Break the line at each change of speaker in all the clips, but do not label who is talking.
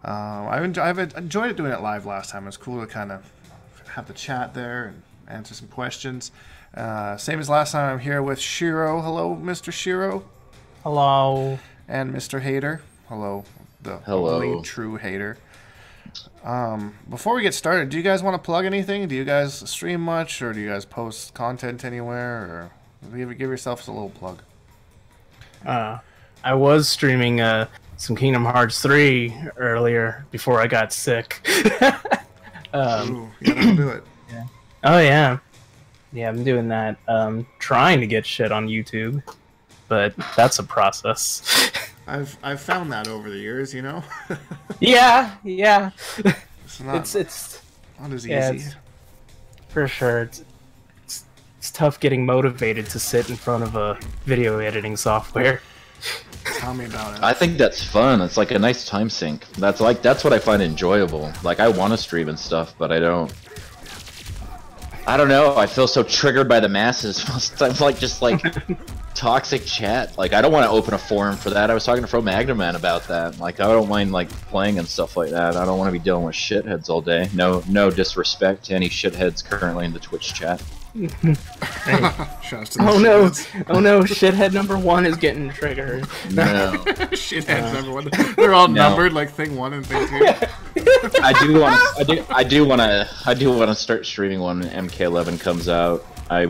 I've enjoyed doing it live last time. It was cool to kind of have the chat there and answer some questions. Same as last time, I'm here with Shiro. Hello, Mr. Shiro.
Hello.
And Mr. Hater. Hello, the
Hello.
only true hater. Before we get started, do you guys want to plug anything? Do you guys stream much, or do you guys post content anywhere, or give yourselves a little plug?
I was streaming some Kingdom Hearts 3 earlier before I got sick.
Ooh, you gotta do it.
Yeah. Oh yeah. Yeah, I'm doing that. Trying to get shit on YouTube, but that's a process.
I've found that over the years, you know.
Yeah.
It's not as easy.
Yeah, for sure. It's tough getting motivated to sit in front of a video editing software.
Tell me about it.
I think that's fun. It's like a nice time sink. That's what I find enjoyable. Like I want to stream and stuff, but I don't know. I feel so triggered by the masses most times, just like toxic chat. Like I don't want to open a forum for that. I was talking to Fro Magnaman about that. Like I don't mind like playing and stuff like that. I don't want to be dealing with shitheads all day. No disrespect to any shitheads currently in the Twitch chat.
Oh no! Oh no! Shithead number 1 is getting triggered.
No.
Shitheads number 1. They're all numbered like thing 1 and thing 2.
I do want to start streaming when MK11 comes out. I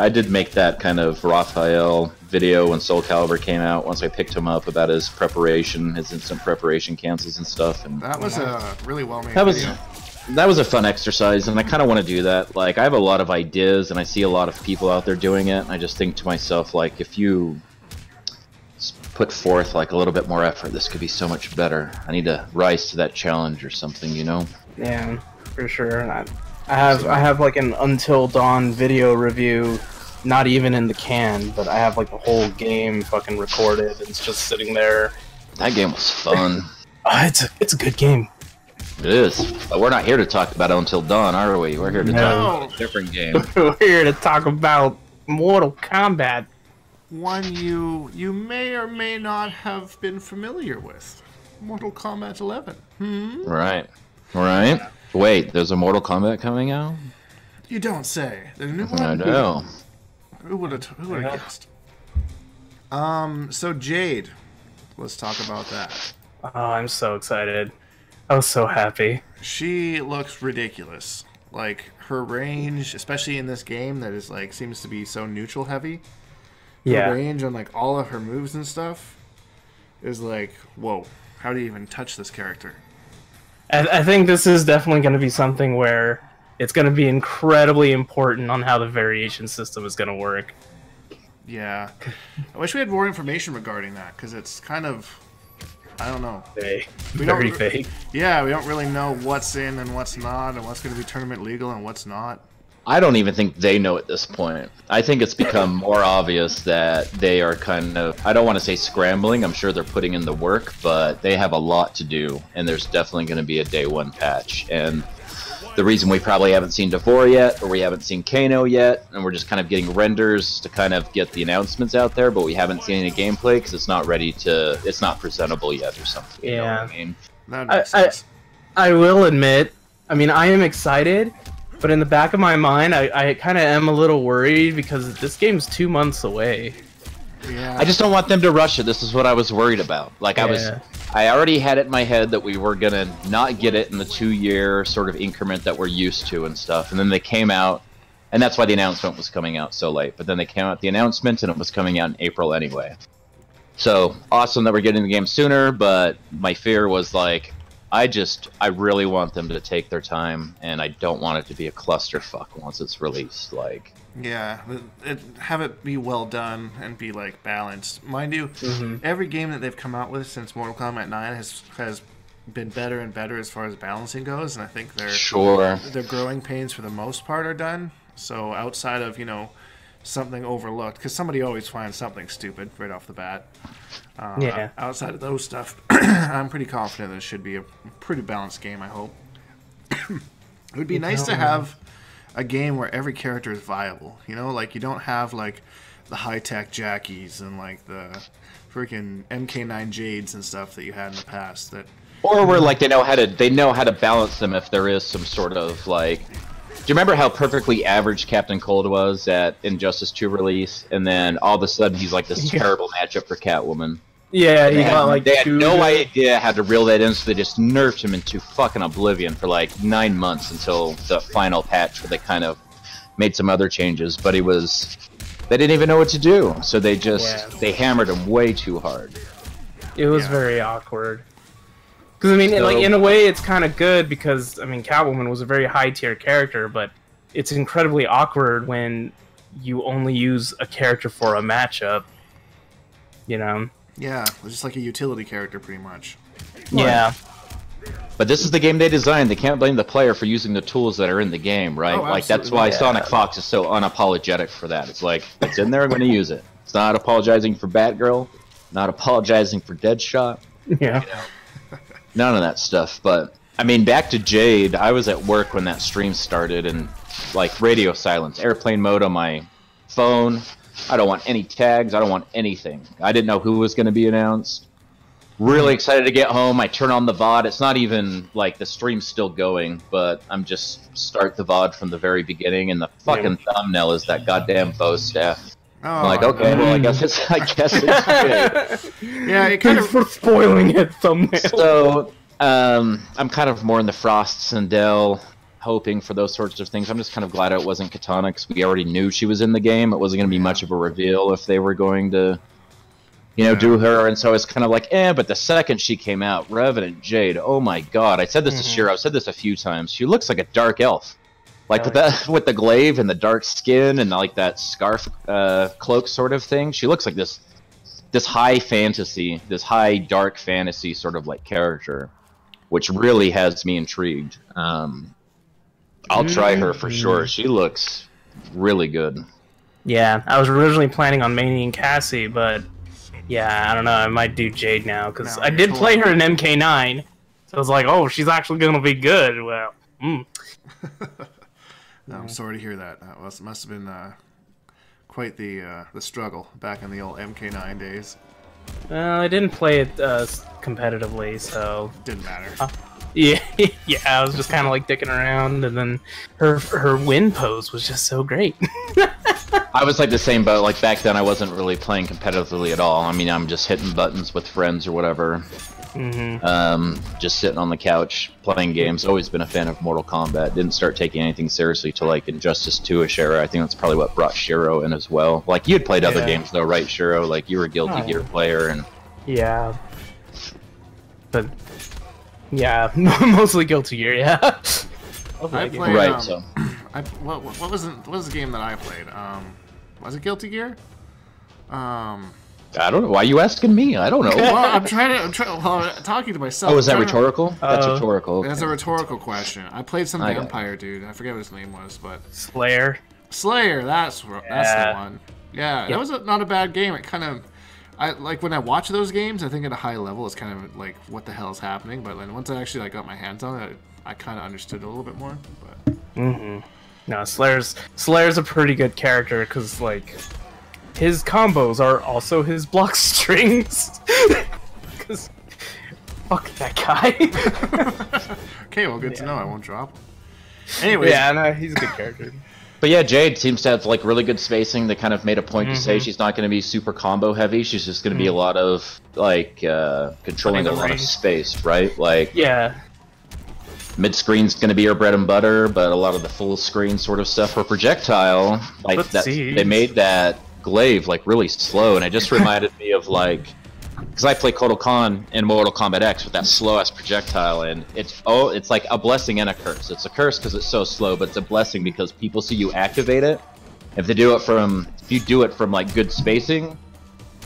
did make that kind of Raphael video when Soul Calibur came out. Once I picked him up about his preparation, his instant preparation cancels and stuff, and
that was a really well made video.
That was a fun exercise, and I kind of want to do that. Like, I have a lot of ideas, and I see a lot of people out there doing it, and I just think to myself, like, if you put forth, like, a little bit more effort, this could be so much better. I need to rise to that challenge or something, you know?
Yeah, for sure. I have, like, an Until Dawn video review, not even in the can, but I have, like, the whole game fucking recorded, and it's just sitting there.
That game was fun.
It's a good game.
It is, but we're not here to talk about Until Dawn, are we? We're here to talk about a different game.
We're here to talk about Mortal Kombat.
One you may or may not have been familiar with. Mortal Kombat 11.
Right. Wait, there's a Mortal Kombat coming out?
You don't say. There's a new one?
I know.
Who would have guessed? So Jade. Let's talk about that.
Oh, I'm so excited. I was so happy.
She looks ridiculous. Like, her range, especially in this game that is, like, seems to be so neutral heavy. Her range on, like, all of her moves and stuff is like, whoa, how do you even touch this character?
I think this is definitely going to be something where it's going to be incredibly important on how the variation system is going to work.
Yeah. I wish we had more information regarding that, because it's kind of... I don't know.
Very vague.
Yeah, we don't really know what's in and what's not, and what's going to be tournament legal and what's not.
I don't even think they know at this point. I think it's become more obvious that they are kind of, I don't want to say scrambling, I'm sure they're putting in the work, but they have a lot to do, and there's definitely going to be a day 1 patch. And the reason we probably haven't seen Devore yet, or we haven't seen Kano yet, and we're just kind of getting renders to kind of get the announcements out there, but we haven't seen any gameplay because it's not ready to, it's not presentable yet or something.
Yeah.
You know what I mean?
That makes sense.
I will admit, I mean, I am excited, but in the back of my mind, I kind of am a little worried because this game's 2 months away.
Yeah.
I just don't want them to rush it. This is what I was worried about. Like, I already had it in my head that we were gonna not get it in the 2-year sort of increment that we're used to and stuff. And then they came out, and that's why the announcement was coming out so late. But then they came out with the announcement, and it was coming out in April anyway. So awesome that we're getting the game sooner. But my fear was like, I really want them to take their time, and I don't want it to be a clusterfuck once it's released. Like.
Yeah, have it be well done and be like balanced. Mind you, every game that they've come out with since Mortal Kombat 9 has been better and better as far as balancing goes, and I think their growing pains for the most part are done. So outside of, you know, something overlooked, because somebody always finds something stupid right off the bat. Outside of those stuff, I'm pretty confident that it should be a pretty balanced game, I hope. It would be nice to have a game where every character is viable, you know, like you don't have like the high-tech Jackies and like the freaking MK9 Jades and stuff that you had in the past that
Or where like they know how to balance them if there is some sort of like. Do you remember how perfectly average Captain Cold was at Injustice 2 release, and then all of a sudden he's like this terrible matchup for Catwoman?
Yeah, he got like
they had no idea how to reel that in, so they just nerfed him into fucking oblivion for like 9 months until the final patch where they kind of made some other changes. But they didn't even know what to do, so they hammered him way too hard.
It was very awkward. Because, I mean, like, in a way, it's kind of good because, I mean, Catwoman was a very high-tier character, but it's incredibly awkward when you only use a character for a matchup, you know?
Yeah, just like a utility character, pretty much.
Yeah.
But this is the game they designed. They can't blame the player for using the tools that are in the game, right?
Oh,
like, that's why Sonic Fox is so unapologetic for that. It's like, it's in there, I'm going to use it. It's not apologizing for Batgirl, not apologizing for Deadshot.
Yeah.
You know? None of that stuff, but I mean, back to Jade. I was at work when that stream started, and like radio silence, airplane mode on my phone. I don't want any tags. I don't want anything. I didn't know who was going to be announced. Really excited to get home. I turn on the VOD. It's not even like the stream's still going, but I'm just start the VOD from the very beginning, and the fucking thumbnail is that goddamn Bo staff. Oh, I'm like, okay, well, I guess it's Jade.
Yeah, it kind of
for spoiling it thumbnail.
So, I'm kind of more in the Frost Sindel, hoping for those sorts of things. I'm just kind of glad it wasn't Katana, because we already knew she was in the game. It wasn't going to be much of a reveal if they were going to, you know, do her. And so it's kind of like, but the second she came out, Revenant Jade, oh my god. I said this to Shiro, I've said this a few times. She looks like a dark elf. Like with the glaive and the dark skin and like that scarf cloak sort of thing, she looks like this high fantasy, this high dark fantasy sort of like character, which really has me intrigued. I'll try her for sure. She looks really good.
Yeah, I was originally planning on maining Cassie, but yeah, I don't know. I might do Jade now because I did play her in MK9, so I was like, oh, she's actually gonna be good. Well,
I'm sorry to hear that. That must have been quite the struggle back in the old MK9 days.
I didn't play it competitively, so
didn't matter.
Yeah, I was just kind of like dicking around, and then her win pose was just so great.
I was like the same boat. Like back then, I wasn't really playing competitively at all. I mean, I'm just hitting buttons with friends or whatever. Just sitting on the couch playing games. Always been a fan of Mortal Kombat. Didn't start taking anything seriously till like Injustice 2-ish era. I think that's probably what brought Shiro in as well. Like you had played other games though, right, Shiro? Like you were a Guilty Gear player and
yeah, but yeah, mostly Guilty Gear. Yeah,
I played,
right. So
what was the game that I played? Was it Guilty Gear?
I don't know. Why are you asking me? I don't know.
Well, I'm talking to myself.
Oh, is that rhetorical? That's rhetorical. Okay.
That's a rhetorical question. I played some vampire dude. I forget what his name was, but
Slayer.
That's the one. Yeah, that was not a bad game. It kind of, like when I watch those games, I think at a high level it's kind of like what the hell is happening. But then once I actually got my hands on it, I kind of understood a little bit more. But
no, Slayer's a pretty good character because like. His combos are also his block strings. Because fuck that guy.
Okay, well, good to know. I won't drop. Anyway,
yeah, no, he's a good character.
But yeah, Jade seems to have like really good spacing. They kind of made a point to say she's not going to be super combo heavy. She's just going to be a lot of like controlling a lot of space, right? Like mid screen's going to be her bread and butter, but a lot of the full screen sort of stuff. Her projectile, like they made that glaive like really slow, and it just reminded me of like, because I play Kotal Kahn in Mortal Kombat X with that slow ass projectile, and it's like a blessing and a curse. It's a curse because it's so slow, but it's a blessing because people see you activate it. If you do it from like good spacing,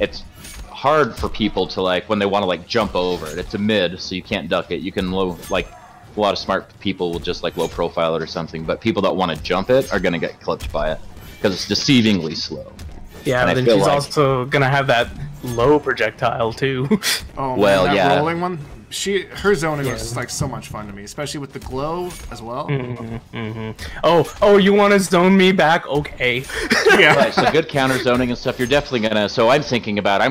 it's hard for people to like when they want to like jump over it. It's a mid, so you can't duck it. You can like a lot of smart people will just like low profile it or something, but people that want to jump it are gonna get clipped by it because it's deceivingly slow.
Yeah, but then she's also gonna have that low projectile too.
Oh, well, that rolling one. her zoning was like so much fun to me, especially with the glow as well.
Oh, you want to zone me back? Okay.
Yeah. Right, so good counter zoning and stuff. You're definitely gonna. So I'm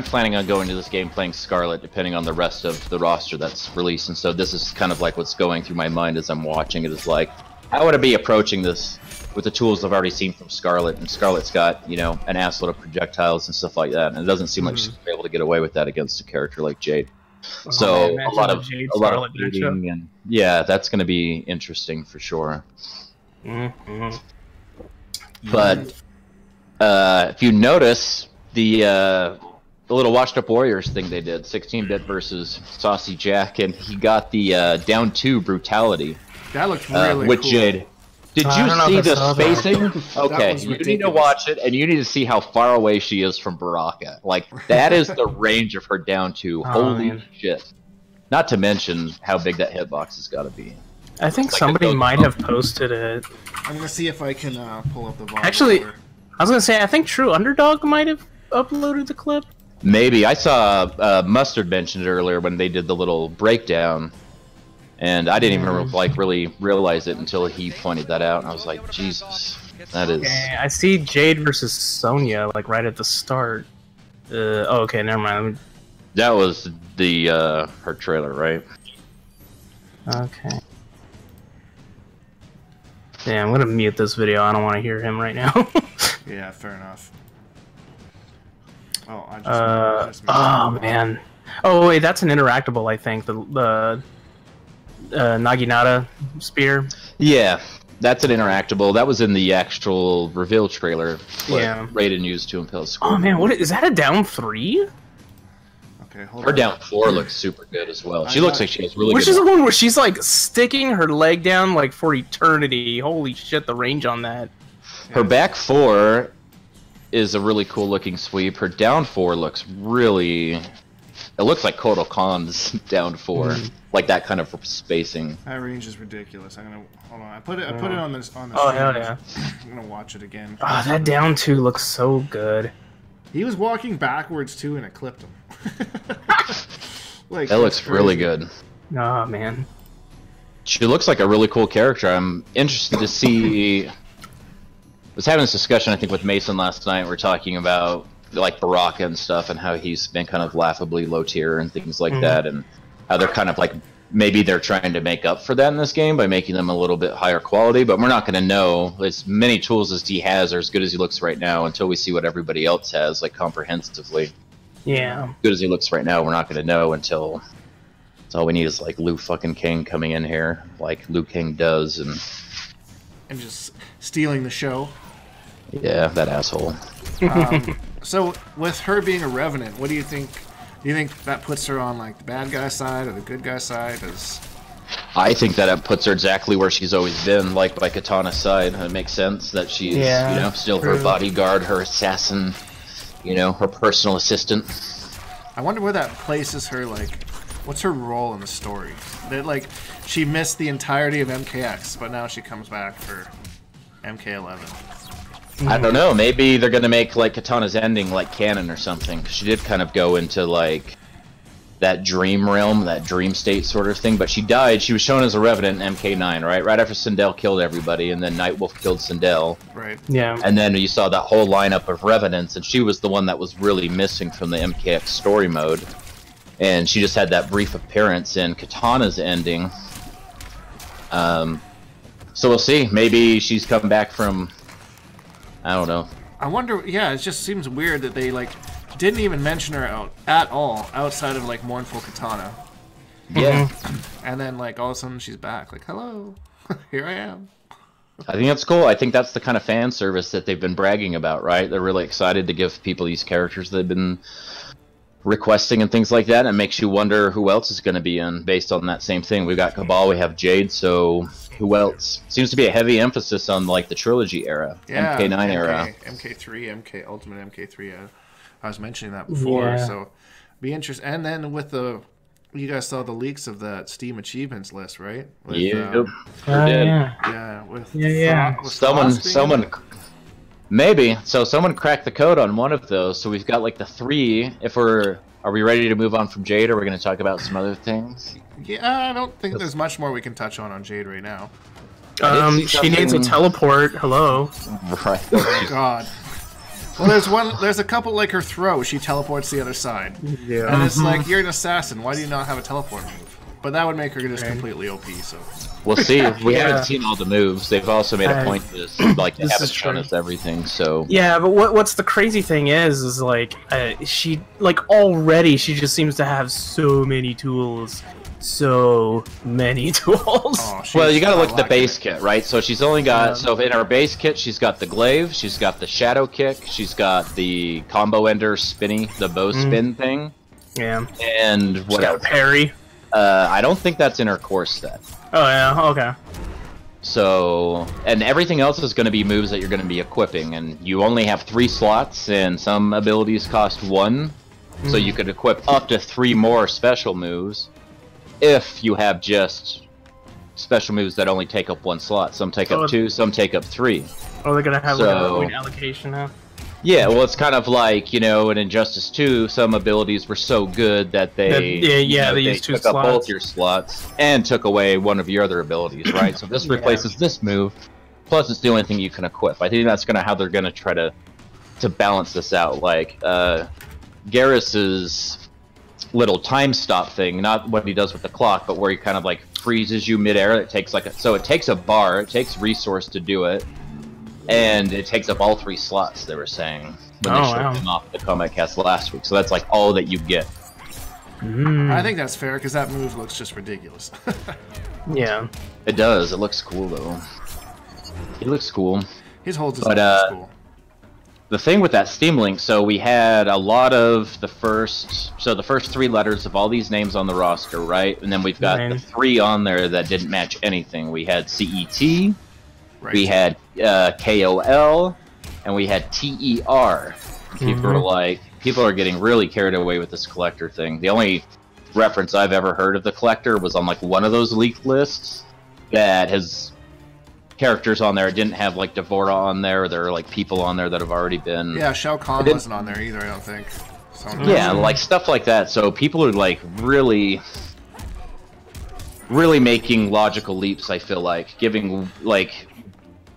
planning on going to this game playing Scarlet, depending on the rest of the roster that's released. And so this is kind of like what's going through my mind as I'm watching it. Is like, how would I be approaching this with the tools I've already seen from Scarlet? And Scarlet's got, you know, an assload of projectiles and stuff like that, and it doesn't seem like she's gonna be able to get away with that against a character like Jade. So a lot of beating, and yeah, that's going to be interesting for sure. But if you notice the little washed up warriors thing they did, 16-bit versus Saucy Jack, and he got the down 2 brutality.
That looked really
with
cool. Jade.
Did you see the spacing? Okay, you need to watch it, and you need to see how far away she is from Baraka. Like, that is the range of her down 2. Holy shit. Not to mention how big that hitbox has got to be.
I think somebody might have posted it.
I'm going to see if I can pull up the volume.
Actually, I was going to say, I think True Underdog might have uploaded the clip.
Maybe. I saw Mustard mentioned it earlier when they did the little breakdown. And I didn't even like really realize it until he pointed that out, and I was like, Jesus, that is.
Okay, I see Jade versus Sonya like right at the start. Oh, okay, never mind.
That was the her trailer, right?
Okay. Yeah, I'm gonna mute this video. I don't want to hear him right now.
Yeah, fair enough. Oh,
I just. Oh man. Oh wait, that's an interactable. I think the Naginata spear.
Yeah, that's an interactable. That was in the actual reveal trailer.
Yeah.
Raiden used to impel score.
Oh man, what is that? A down 3?
Okay, hold
her
on.
down 4 looks super good as well. She looks like she has really
Which
good.
Is the one where she's like sticking her leg down like for eternity. Holy shit, the range on that.
Her back 4 is a really cool looking sweep. Her down 4 looks really. It looks like Kotal Khan's down 4, like that kind of spacing.
That range is ridiculous. I'm gonna hold on. I put it on this
Oh
stream.
hell yeah!
I'm gonna watch it again.
Oh, that down 2 looks so good.
He was walking backwards too, and it clipped him. Like
that looks really good.
Oh man,
she looks like a really cool character. I'm interested to see. I was having this discussion, I think, with Mason last night. We're talking about like Baraka and stuff, and how he's been kind of laughably low tier and things like that, and how they're kind of like maybe they're trying to make up for that in this game by making them a little bit higher quality, but we're not going to know. As many tools as he has are as good as he looks right now until we see what everybody else has, like comprehensively.
Yeah.
As good as he looks right now, we're not going to know until. So all we need is like Liu fucking King coming in here, like Liu King does, and
just stealing the show.
Yeah, that asshole.
So, with her being a revenant, what do you think? Do you think that puts her on like the bad guy side or the good guy side?
I think that it puts her exactly where she's always been, like by Katana's side. It makes sense that she's, you know, still her bodyguard, her assassin, you know, her personal assistant.
I wonder where that places her. Like, what's her role in the story? That like she missed the entirety of MKX, but now she comes back for MK11.
I don't know. Maybe they're gonna make like Katana's ending like canon or something. She did kind of go into like that dream realm, that dream state sort of thing. But she died. She was shown as a revenant in MK9, right? Right after Sindel killed everybody, and then Nightwolf killed Sindel.
Right.
Yeah.
And then you saw that whole lineup of revenants, and she was the one that was really missing from the MKX story mode. And she just had that brief appearance in Katana's ending. So we'll see. Maybe she's come back from. I don't know.
I wonder. Yeah, it just seems weird that they like didn't even mention her at all outside of like Mournful Katana.
Yeah.
And then like all of a sudden she's back. Like, hello, here I am.
I think that's cool. I think that's the kind of fan service that they've been bragging about, right? They're really excited to give people these characters they've been requesting and things like that. And it makes you wonder who else is going to be in based on that same thing. We've got Cabal, we have Jade, so who else? Seems to be a heavy emphasis on like the trilogy era,
yeah,
MK9 era.
MK3, MK Ultimate MK3. I was mentioning that before, so be interesting. And then with the, you guys saw the leaks of that Steam achievements list, right? With,
Yep.
Yeah, with
someone maybe. So someone cracked the code on one of those. So we've got like the 3. If we're Are we ready to move on from Jade, or are we going to talk about some other things?
Yeah, I don't think there's much more we can touch on Jade right now.
She needs a teleport. Hello.
Right.
Oh God. Well, there's a couple like her throw. She teleports to the other side.
Yeah.
And it's like, you're an assassin. Why do you not have a teleport move? But that would make her just completely OP. So
we'll see. We haven't seen all the moves. They've also made a point to like have it shown us everything. So
yeah, but what's the crazy thing is like she like already she just seems to have so many tools. So many tools.
Oh,
well, you gotta look at the base kit, right? So she's only got, so in her base kit, she's got the glaive, she's got the shadow kick, she's got the combo ender spinny, the bow spin thing.
Yeah.
And what else?
Parry.
I don't think that's in her core set.
Oh yeah, okay.
So, and everything else is going to be moves that you're going to be equipping, and you only have 3 slots, and some abilities cost 1, so you could equip up to 3 more special moves. If you have just special moves that only take up 1 slot. Some take up 2, some take up 3.
Oh, they're gonna have like a point allocation now?
Yeah, well, it's kind of like, you know, in Injustice 2, some abilities were so good that they
they used 2
took
slots.
up both your slots and took away one of your other abilities, right? So this replaces this move, plus it's the only thing you can equip. I think that's how they're gonna try to balance this out. Like, Garrus's little time stop thing, not what he does with the clock, but where he kind of like freezes you midair. It takes like so it takes a bar, it takes resource to do it, and it takes up all 3 slots. They were saying when they showed him off the Combat Cast last week. So that's like all that you get.
I think that's fair because that move looks just ridiculous.
Yeah,
it does. It looks cool though. He looks cool.
His holds is cool.
The thing with that Steam Link, so we had a lot of the first 3 letters of all these names on the roster, right? And then we've got the 3 on there that didn't match anything. We had CET, we had KOL, and we had TER. People are getting really carried away with this collector thing. The only reference I've ever heard of the collector was on like one of those leaked lists that has characters on there. It didn't have like Devora on there. There are like people on there that have already been.
Yeah, Shao Kahn wasn't on there either, I don't think.
Yeah, like stuff like that. So people are like really making logical leaps. I feel like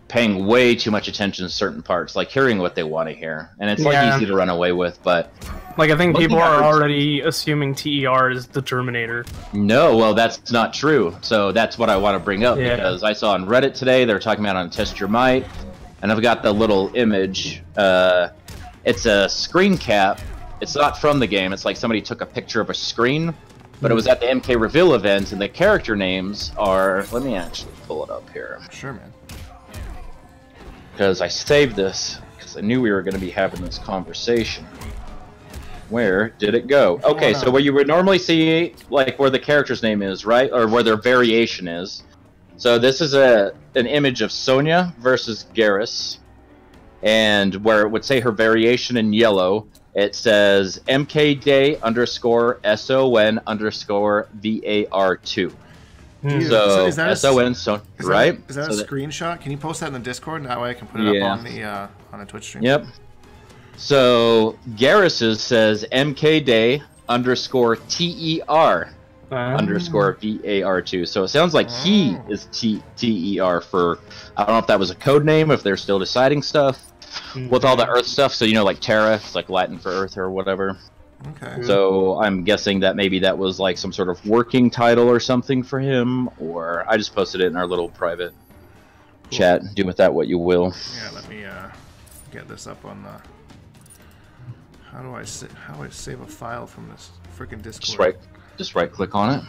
paying way too much attention to certain parts, like hearing what they want to hear, and it's like easy to run away with. But
like I think people are already assuming TER is the Terminator.
No, well that's not true. So that's what I want to bring up because I saw on Reddit today they're talking about on Test Your Might, and I've got the little image. It's a screen cap. It's not from the game. It's like somebody took a picture of a screen, but it was at the MK reveal event, and the character names are. Let me actually pull it up here.
Sure, man.
Because I saved this because I knew we were going to be having this conversation. Where did it go? Okay, so where you would normally see like where the character's name is, right, or where their variation is. So this is an image of Sonya versus Garrus, and where it would say her variation in yellow, it says MKday_SON_VAR2. So is that SON, right?
Is that a screenshot? Can you post that in the Discord? That way I can put it up on the Twitch stream.
Yep. So Garrus's says MKday_TER_VAR2. So it sounds like he is TER for. I don't know if that was a code name, if they're still deciding stuff with all the Earth stuff. So you know, like Terra, it's like Latin for Earth or whatever.
Okay.
So I'm guessing that maybe that was like some sort of working title or something for him, or I just posted it in our little private chat. Do with that what you will.
Yeah, let me get this up on the. How do I save a file from this freaking Discord?
Just right click on it.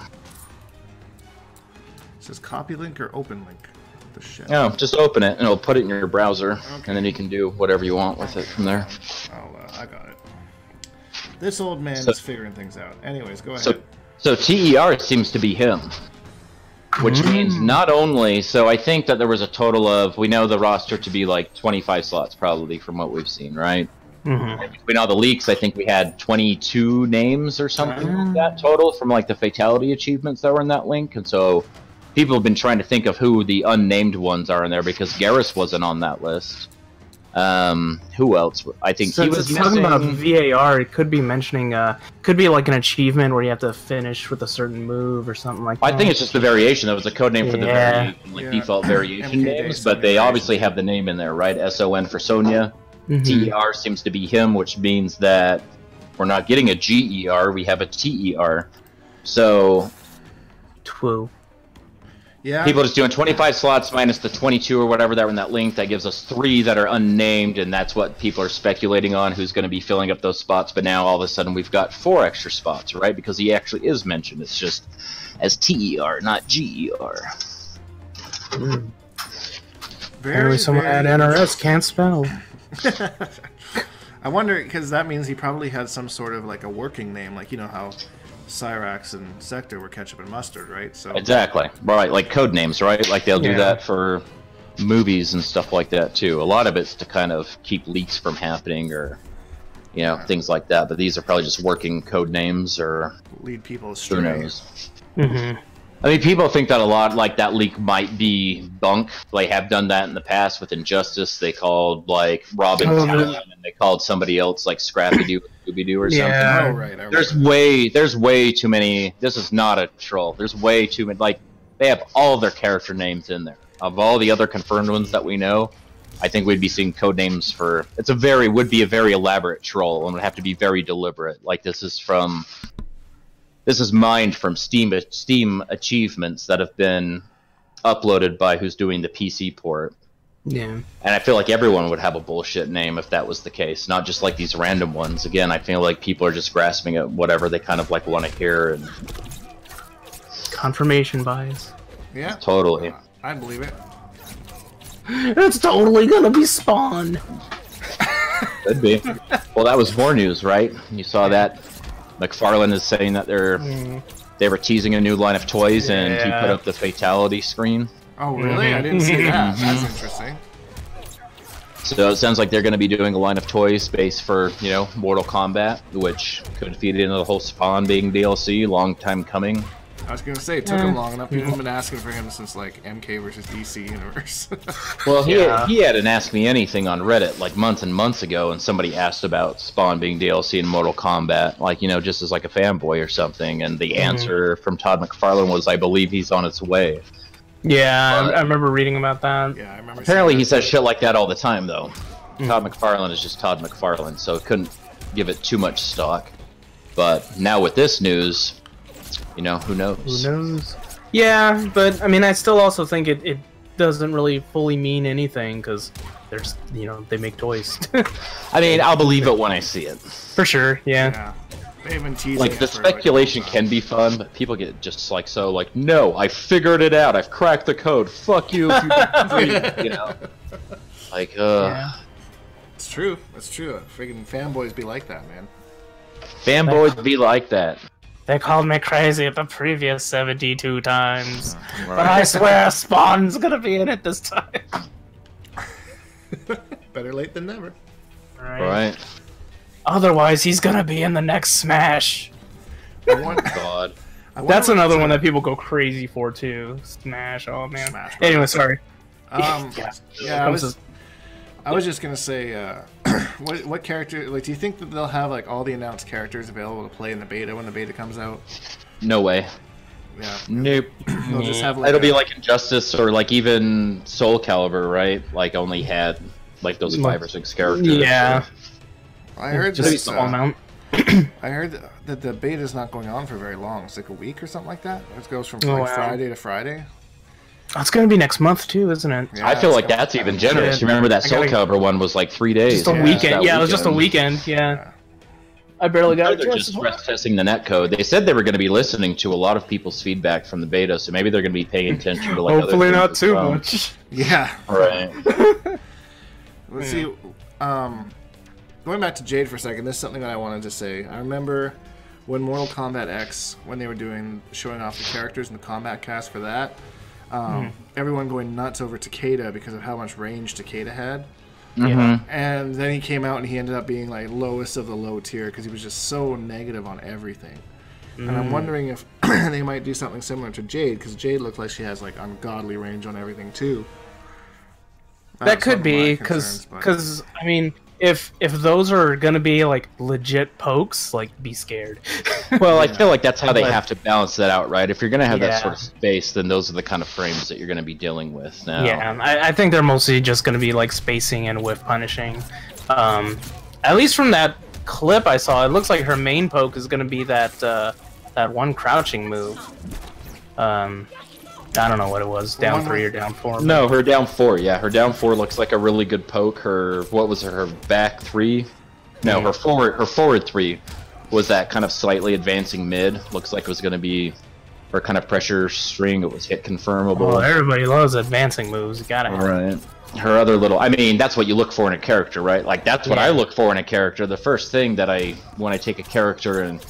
It says copy link or open link. What the shit?
No, just open it and it'll put it in your browser, and then you can do whatever you want with it from there.
I got it. This old man is figuring things out. Anyways, go ahead.
So TER seems to be him, which means not only. So I think that there was a total of. We know the roster to be like 25 slots, probably from what we've seen, right? Between all the leaks, I think we had 22 names or something like that total from like the fatality achievements that were in that link, and so people have been trying to think of who the unnamed ones are in there because Garrus wasn't on that list. Who else? I think
Since
he was
it's talking about
missing.
VAR, it could be mentioning, could be like an achievement where you have to finish with a certain move or something like that.
I think it's just the variation. That was a code name for the default variation
MK
names, but they obviously have the name in there, right? SON for Sonya. TER seems to be him, which means that we're not getting a GER, we have a TER. So
Twoo.
Yeah.
People just doing 25 slots minus the 22 or whatever that were in that link. That gives us 3 that are unnamed, and that's what people are speculating on, who's going to be filling up those spots. But now all of a sudden we've got 4 extra spots, right? Because he actually is mentioned. It's just as TER, not GER.
Apparently someone at NRS can't spell.
I wonder, because that means he probably had some sort of like a working name, like you know how Cyrax and Sector were ketchup and mustard, right? So
exactly, right, like code names, right? Like they'll do that for movies and stuff like that too. A lot of it's to kind of keep leaks from happening, or you know, things like that. But these are probably just working code names, or
lead people astray.
Who knows? I mean, people think that a lot, like that leak might be bunk. They have done that in the past with Injustice. They called like Robin Talon, and they called somebody else like Scrappy-Doo, Scooby-Doo or something.
Oh, right.
There's way too many. This is not a troll. There's way too many. Like they have all their character names in there. Of all the other confirmed ones that we know, I think we'd be seeing code names for. Would be a very elaborate troll, and would have to be very deliberate. Like this is mined from Steam achievements that have been uploaded by who's doing the PC port.
Yeah.
And I feel like everyone would have a bullshit name if that was the case, not just like these random ones. Again, I feel like people are just grasping at whatever they kind of like want to hear. And
confirmation bias.
Yeah.
Totally.
I believe it.
It's totally gonna be Spawn.
Could be. Well, that was more news, right? You saw that. McFarlane is saying that they were teasing a new line of toys, and he put up the fatality screen.
Oh, really? I didn't see that. That's interesting.
So it sounds like they're going to be doing a line of toys based for, you know, Mortal Kombat, which could feed into the whole Spawn being DLC. Long time coming.
I was gonna say it took him long enough. People have been asking for him since like MK versus DC Universe.
Well, he hadn't asked me anything on Reddit like months and months ago, and somebody asked about Spawn being DLC in Mortal Kombat, like, you know, just as like a fanboy or something, and the answer from Todd McFarlane was, "I believe he's on its way."
Yeah, I remember reading about that.
Yeah, I remember.
Apparently, he says shit like that all the time, though. Todd McFarlane is just Todd McFarlane, so couldn't give it too much stock. But now with this news. You know, who knows?
Who knows? Yeah, but I mean, I still also think it doesn't really fully mean anything because there's, you know, they make toys.
I mean, I'll believe it when I see it.
For sure, yeah.
They've been teasing.
Like the speculation can be fun, but people get just like so like, no, I figured it out. I've cracked the code. Fuck you. If you don't you know, like
Yeah. It's true. It's true. Freaking fanboys be like that, man.
Fanboys be like that.
They called me crazy the previous 72 times. Right. But I swear Spawn's gonna be in it this time.
Better late than never.
Right.
Otherwise, he's gonna be in the next Smash.
God.
That's another one that people go crazy for, too. Smash, oh man. Smash, anyway, sorry.
I was just gonna say, what character? Like, do you think that they'll have like all the announced characters available to play in the beta when the beta comes out?
No way.
Yeah.
Nope.
They'll just have like
it'll be like Injustice or like even Soul Calibur, right? Like only had like those 5 or 6 characters.
Yeah.
So. I heard
just small amount.
I heard that the beta is not going on for very long. It's like a week or something like that. It goes from Friday to Friday.
Oh, it's gonna be next month too, isn't it?
Yeah, I feel like that's even generous. You remember that Soul Calibur one was like 3 days.
Just a weekend. Yeah, it was just a weekend. Yeah. I barely got it.
They're just stress testing the netcode. They said they were going to be listening to a lot of people's feedback from the beta, so maybe they're going to be paying attention to like.
Hopefully not too much.
Yeah.
Right.
Let's see. Going back to Jade for a second, this is something that I wanted to say. I remember when Mortal Kombat X, when they were showing off the characters in the combat cast for that. Everyone going nuts over Takeda because of how much range Takeda had. And then he came out and he ended up being like lowest of the low tier because he was just so negative on everything. And I'm wondering if they might do something similar to Jade, because Jade looks like she has like ungodly range on everything too.
That could be, because I mean, if those are gonna be like legit pokes, like be scared.
Well, I feel like that's how they have to balance that out, right? If you're gonna have that sort of space, then those are the kind of frames that you're gonna be dealing with now.
Yeah, I think they're mostly just gonna be like spacing and whiff punishing. At least from that clip I saw, it looks like her main poke is gonna be that that one crouching move. I don't know what it was, down 3 or down 4.
No, her down 4, yeah. Her down 4 looks like a really good poke. Her, what was her back 3? No, her forward 3 was that kind of slightly advancing mid. Looks like it was going to be her kind of pressure string. It was hit confirmable.
Oh, everybody loves advancing moves. You gotta have
it. Her other little, I mean, that's what you look for in a character, right? Like, that's what I look for in a character. The first thing that when I take a character and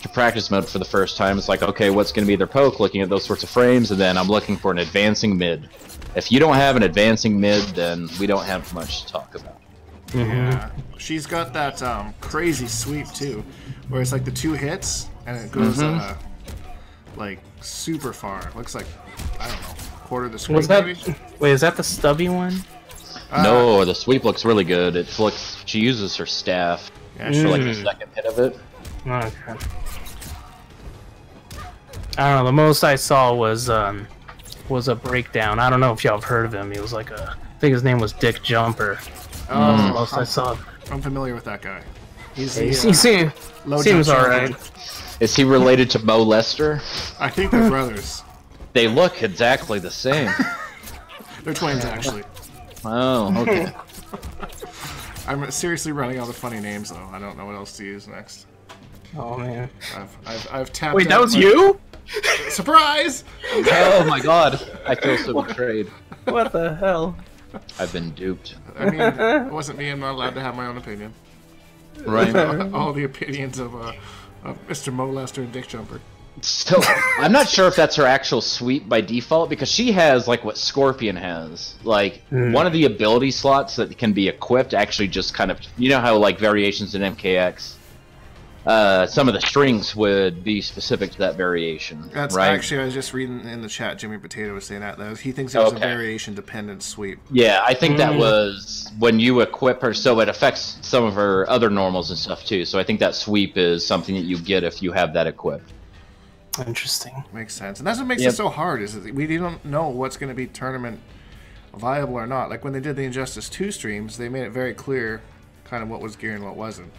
to practice mode for the first time, it's like, okay, what's going to be their poke, looking at those sorts of frames, and then I'm looking for an advancing mid. If you don't have an advancing mid, then we don't have much to talk about.
Yeah. She's got that crazy sweep too, where it's like the 2 hits and it goes like super far. It looks like, I don't know, quarter of the screen.
Wait, is that the stubby one?
No, the sweep looks really good. It looks, she uses her staff for like the second hit of it.
Okay. I don't know. The most I saw was a breakdown. I don't know if y'all have heard of him. He was like I think his name was Dick Jumper.
Oh,
the most I saw.
I'm familiar with that guy.
He seems alright.
Is he related to Mo Lester?
I think they're brothers.
They look exactly the same.
They're twins, actually.
Oh, okay.
I'm seriously running out of funny names, though. I don't know what else to use next.
Oh man.
I've tapped.
Wait, that was you?
Surprise!
Oh my god. I feel so betrayed.
What the hell?
I've been duped.
I mean, it wasn't me. I'm not allowed to have my own opinion.
Right.
All the opinions of Mr. Mo Lester and Dick Jumper.
So, I'm not sure if that's her actual sweep by default, because she has, like, what Scorpion has. Like, one of the ability slots that can be equipped actually just kind of... You know how, like, variations in MKX, some of the strings would be specific to that variation,
That's
right?
Actually, I was just reading in the chat, Jimmy Potato was saying that. He thinks it was a variation-dependent sweep.
Yeah, I think that was when you equip her, so it affects some of her other normals and stuff, too. So I think that sweep is something that you get if you have that equipped.
Interesting.
Makes sense. And that's what makes it so hard, is that we don't know what's going to be tournament viable or not. Like when they did the Injustice 2 streams, they made it very clear kind of what was gear and what wasn't.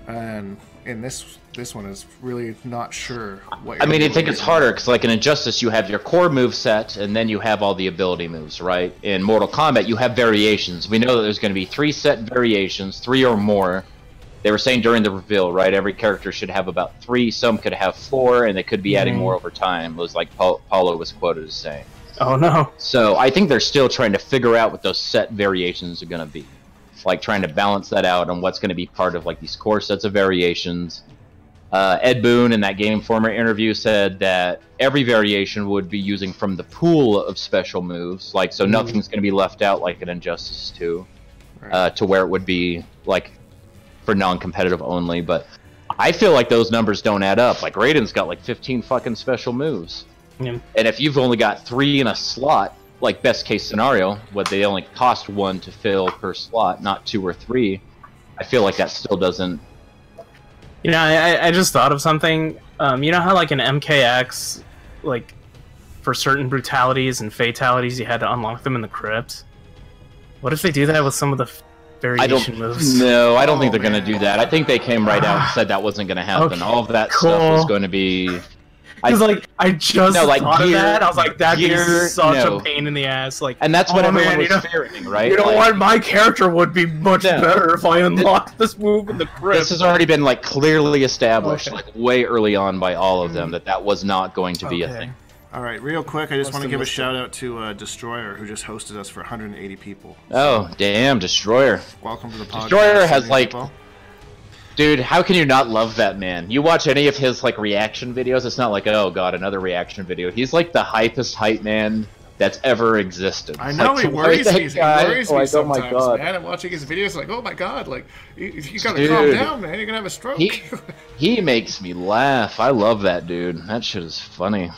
And in this one is really not sure what you're
I think it's harder, because like in Injustice you have your core move set, and then you have all the ability moves, right? In Mortal Kombat you have variations. We know that there's going to be 3 set variations, 3 or more. They were saying during the reveal, right, every character should have about 3, some could have 4, and they could be adding more over time. It was like Paulo was quoted as saying.
Oh no.
So I think they're still trying to figure out what those set variations are going to be. Like trying to balance that out on what's going to be part of like these core sets of variations. Ed Boon in that Game Informer interview said that every variation would be using from the pool of special moves, like so nothing's going to be left out like in Injustice 2, to where it would be like for non-competitive only. But I feel like those numbers don't add up. Like Raiden's got like 15 fucking special moves, and if you've only got 3 in a slot, like best case scenario, what they only cost 1 to fill per slot, not 2 or 3, I feel like that still doesn't.
You know, I just thought of something. You know how like in MKX, like for certain brutalities and fatalities, you had to unlock them in the crypt. What if they do that with some of the variation moves?
No, I don't think they're going to do that. I think they came right out and said that wasn't going to happen. Okay, all of that stuff was going to be...
Because like I just thought of that, I was like, that'd be such a pain in the ass. Like,
and that's what everyone was fearing, right?
You know what? My character would be much better if I unlocked this move in the crypt.
This has already been like clearly established, like way early on by all of them, that was not going to be a thing.
All right, real quick, I just want to give a shout out to Destroyer, who just hosted us for 180 people.
Oh, damn, Destroyer!
Welcome to the podcast.
Destroyer has like. Dude, how can you not love that man? You watch any of his like reaction videos, it's not like, oh god, another reaction video. He's like the hypest hype man that's ever existed.
I know, he worries me. He worries me sometimes,
oh my god,
man. I'm watching his videos like, oh my god, like you gotta calm down, man. You're gonna have a stroke.
He makes me laugh. I love that dude. That shit is funny.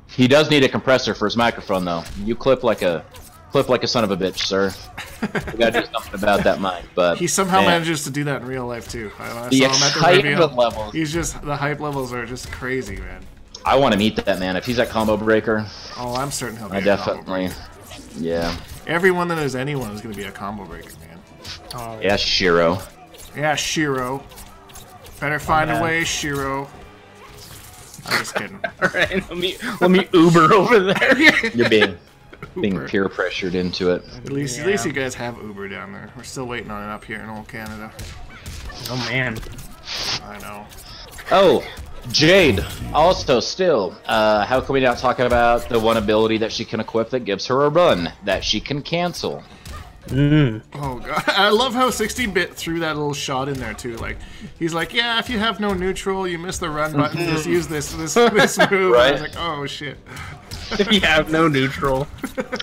He does need a compressor for his microphone though. You clip like a Clip like a son of a bitch, sir. We gotta do something about that mind. But
he somehow manages to do that in real life too. I saw
the
him at the
excitement levels.
He's just the hype levels are just crazy, man.
I want to meet that man. If he's at Combo Breaker,
oh, I'm certain he'll be.
I definitely, yeah.
Everyone that is anyone is gonna be a Combo Breaker, man.
Oh,
yeah, Shiro.
Yeah, Shiro. Better find a way, Shiro. I'm just kidding.
Alright, let me Uber over there.
You're being peer pressured into it.
At least you guys have Uber down there. We're still waiting on it up here in old Canada.
Oh man.
I know.
Oh, Jade. Also, still, how can we not talk about the one ability that she can equip that gives her a run that she can cancel?
Oh god, I love how 16-bit threw that little shot in there too. Like, he's like, yeah, if you have no neutral, you miss the run button. Just use this move. Right? I was like, oh shit.
If you have no neutral.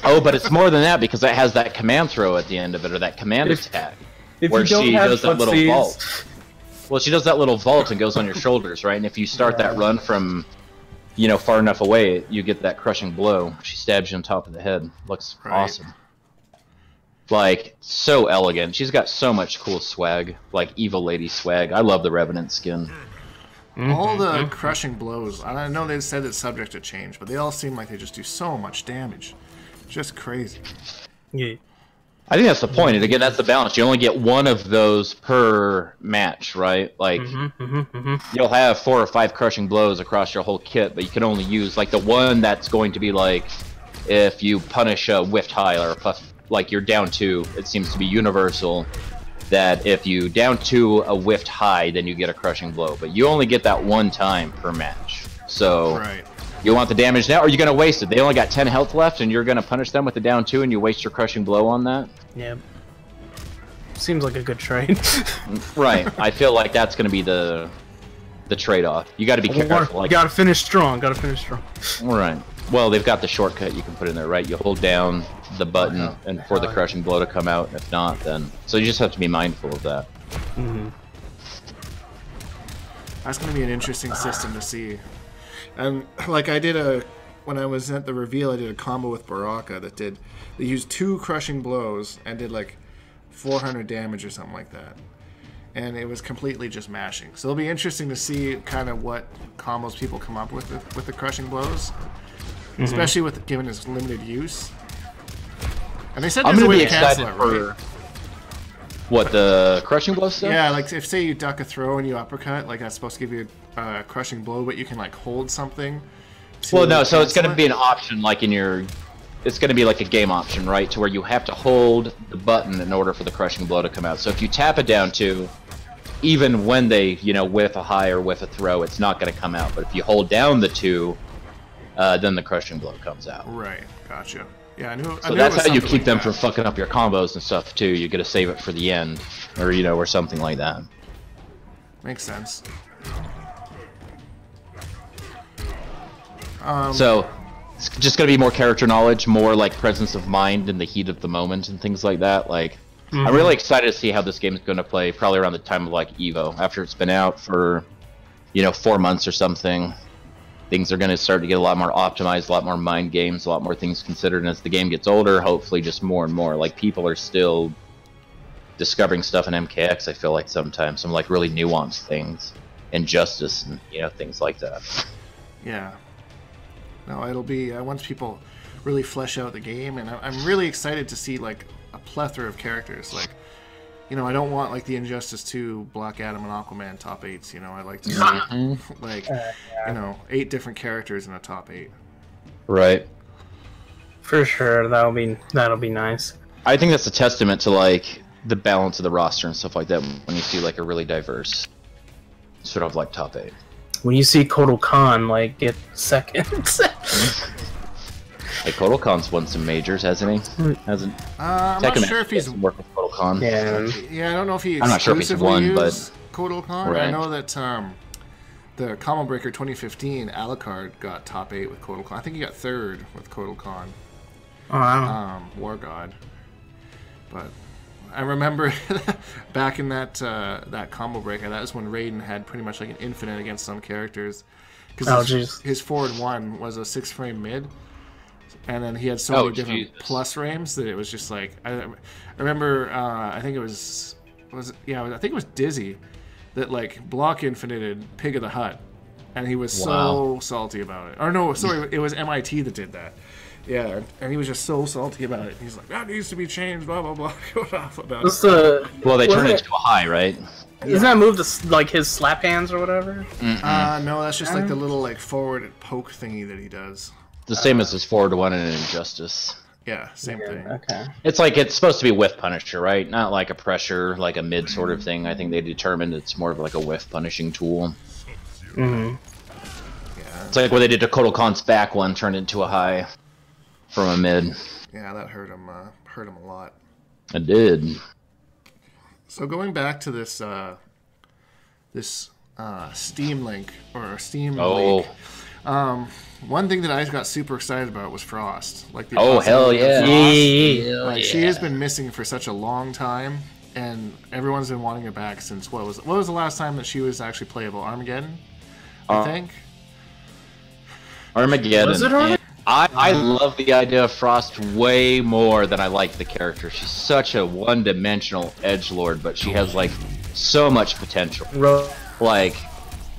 Oh, but it's more than that because it has that command throw at the end of it, or that command attack, where she does that little vault. Well, she does that little vault and goes on your shoulders, right? And if you start that run from, you know, far enough away, you get that crushing blow. She stabs you on top of the head. Looks awesome. Like, so elegant. She's got so much cool swag, like evil lady swag. I love the Revenant skin.
All the crushing blows, I know they said it's subject to change, but they all seem like they just do so much damage. Just crazy.
Yeah.
I think that's the point. And again, that's the balance. You only get one of those per match, right? Like, you'll have 4 or 5 crushing blows across your whole kit, but you can only use, like, the one that's going to be, like, if you punish a whiffed high or a puff, like you're down 2, it seems to be universal that if you down 2 a whiffed high, then you get a crushing blow. But you only get that one time per match. So you want the damage now, or you're going to waste it. They only got 10 health left, and you're going to punish them with the down 2, and you waste your crushing blow on that?
Yeah. Seems like a good trade.
Right. I feel like that's going to be the trade-off. You got to be careful.
Like, you got to finish strong. Got to finish strong.
Right. Well, they've got the shortcut you can put in there, right? You hold down the button and for the crushing blow to come out. If not, then so you just have to be mindful of that.
That's going to be an interesting system to see. And like when I was at the reveal, I did a combo with Baraka they used 2 crushing blows and did like 400 damage or something like that. And it was completely just mashing. So it'll be interesting to see kind of what combos people come up with the crushing blows, especially with given its limited use. And they said there's a way to cancel it, right?
What, the crushing blow stuff?
Yeah, like if say you duck a throw and you uppercut, like that's supposed to give you a crushing blow, but you can like hold something.
Well, no, so it's going to be an option like in your... It's going to be like a game option, right? To where you have to hold the button in order for the crushing blow to come out. So if you tap it down 2, even when they, you know, whiff a high or whiff a throw, it's not going to come out. But if you hold down the 2, then the crushing blow comes out.
Right, gotcha. Yeah, I knew.
So that's how you keep them from fucking up your combos and stuff too. You got to save it for the end, or you know, or something like that.
Makes sense.
So it's just gonna be more character knowledge, more like presence of mind in the heat of the moment and things like that. Like, I'm really excited to see how this game is going to play. Probably around the time of like Evo, after it's been out for, you know, 4 months or something. Things are going to start to get a lot more optimized, a lot more mind games, a lot more things considered. And as the game gets older, hopefully just more and more. Like, people are still discovering stuff in MKX, I feel like sometimes. Some, like, really nuanced things. Injustice and, you know, things like that.
Yeah. No, it'll be... once people really flesh out the game, and I'm really excited to see, like, a plethora of characters. Like, you know, I don't want, like, the Injustice 2, Black Adam, and Aquaman top 8s, you know? I'd like to see, like, you know, 8 different characters in a top 8.
Right.
For sure, that'll be nice.
I think that's a testament to, like, the balance of the roster and stuff like that when you see, like, a really diverse sort of, like, top 8.
When you see Kotal Khan, like, get second.
Hey, Kotal Khan's won some majors, hasn't he? Hasn't?
I'm not sure if he's
worked with Kotal Khan.
Yeah, I don't know if he.
I'm not sure if he's won, but
Kotal Khan.
Right.
I know that the Combo Breaker 2015 Alucard got top 8 with Kotal Khan. I think he got 3rd with Kotal Khan.
Oh, wow.
War God. But I remember back in that Combo Breaker, that was when Raiden had pretty much like an infinite against some characters. Because his forward 1 was a 6-frame mid. And then he had so many different plus frames that it was just like I remember. I think it was I think it was Dizzy that like block infinited Pig of the Hut, and he was so salty about it. Or no, sorry, it was MIT that did that. Yeah, and he was just so salty about it. He's like, that needs to be changed. Blah blah blah. Going off about it.
Well, they turned it to a high, right?
Isn't that move like his slap hands or whatever?
No, that's just like the little like forward poke thingy that he does.
The same as his forward one in Injustice.
Yeah, same thing.
Okay.
It's like it's supposed to be whiff punisher, right? Not like a pressure, like a mid sort of thing. I think they determined it's more of like a whiff punishing tool.
Mm-hmm.
Yeah.
It's like what they did to Kotal Khan's back one, turned into a high from a mid.
Yeah, that hurt him. Hurt him a lot.
It did.
So going back to this Steam link or Steam link. One thing that I got super excited about was Frost. Like the
hell yeah!
Like she has been missing for such a long time, and everyone's been wanting her back since what was the last time that she was actually playable? Armageddon, I think.
Armageddon.
Was it Armageddon?
I love the idea of Frost way more than I like the character. She's such a one-dimensional edgelord, but she has like so much potential. Like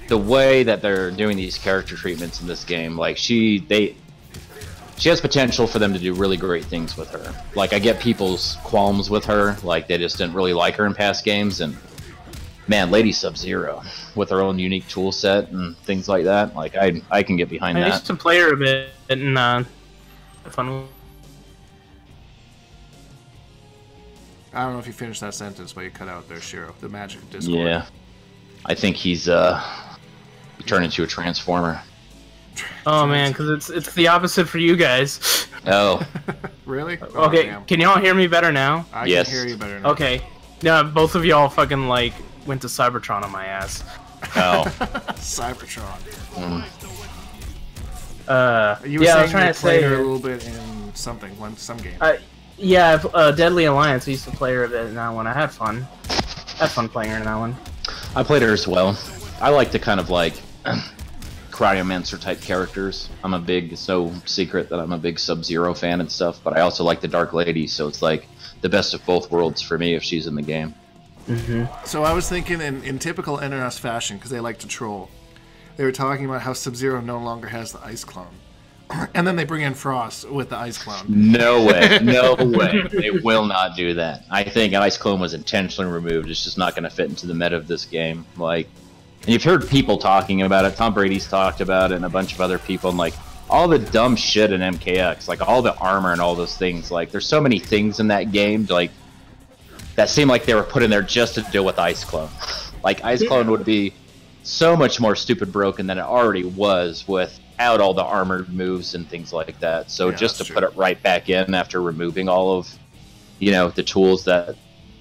the way that they're doing these character treatments in this game, like she has potential for them to do really great things with her. Like I get people's qualms with her, like they just didn't really like her in past games, and man, Lady Sub-Zero with her own unique tool set and things like that, like I can get behind that.
I used to play her a bit in fun.
I don't know if you finished that sentence, but you cut out there, Shiro. The magic Discord.
Yeah, I think he's turned into a transformer.
Oh man, because it's the opposite for you guys.
Oh.
Really?
Okay,
damn.
can y'all hear me better now?
I can hear you better now.
Okay. Yeah, both of y'all fucking like went to Cybertron on my ass.
Oh.
Cybertron.
You were saying
trying to say her a little bit in some game.
Yeah, Deadly Alliance. I used to play her a bit in that one. I had fun. Playing her in that one.
I played her as well. I like the kind of like Cryomancer type characters. I'm a big, so secret that I'm a big Sub-Zero fan and stuff, but I also like the Dark Lady, so it's like the best of both worlds for me if she's in the game.
Mm-hmm.
So I was thinking in typical NRS fashion, because they like to troll, they were talking about how Sub-Zero no longer has the Ice Clone. And then they bring in Frost with the Ice Clone.
No way. No way. They will not do that. I think an Ice Clone was intentionally removed. It's just not going to fit into the meta of this game. Like, and you've heard people talking about it. Tom Brady's talked about it and a bunch of other people. And, like, all the dumb shit in MKX, like, all the armor and all those things. Like, there's so many things in that game, like, that seem like they were put in there just to deal with Ice Clone. Like, Ice Clone would be so much more stupid broken than it already was without all the armored moves and things like that. So yeah, just to put it right back in after removing all of, the tools that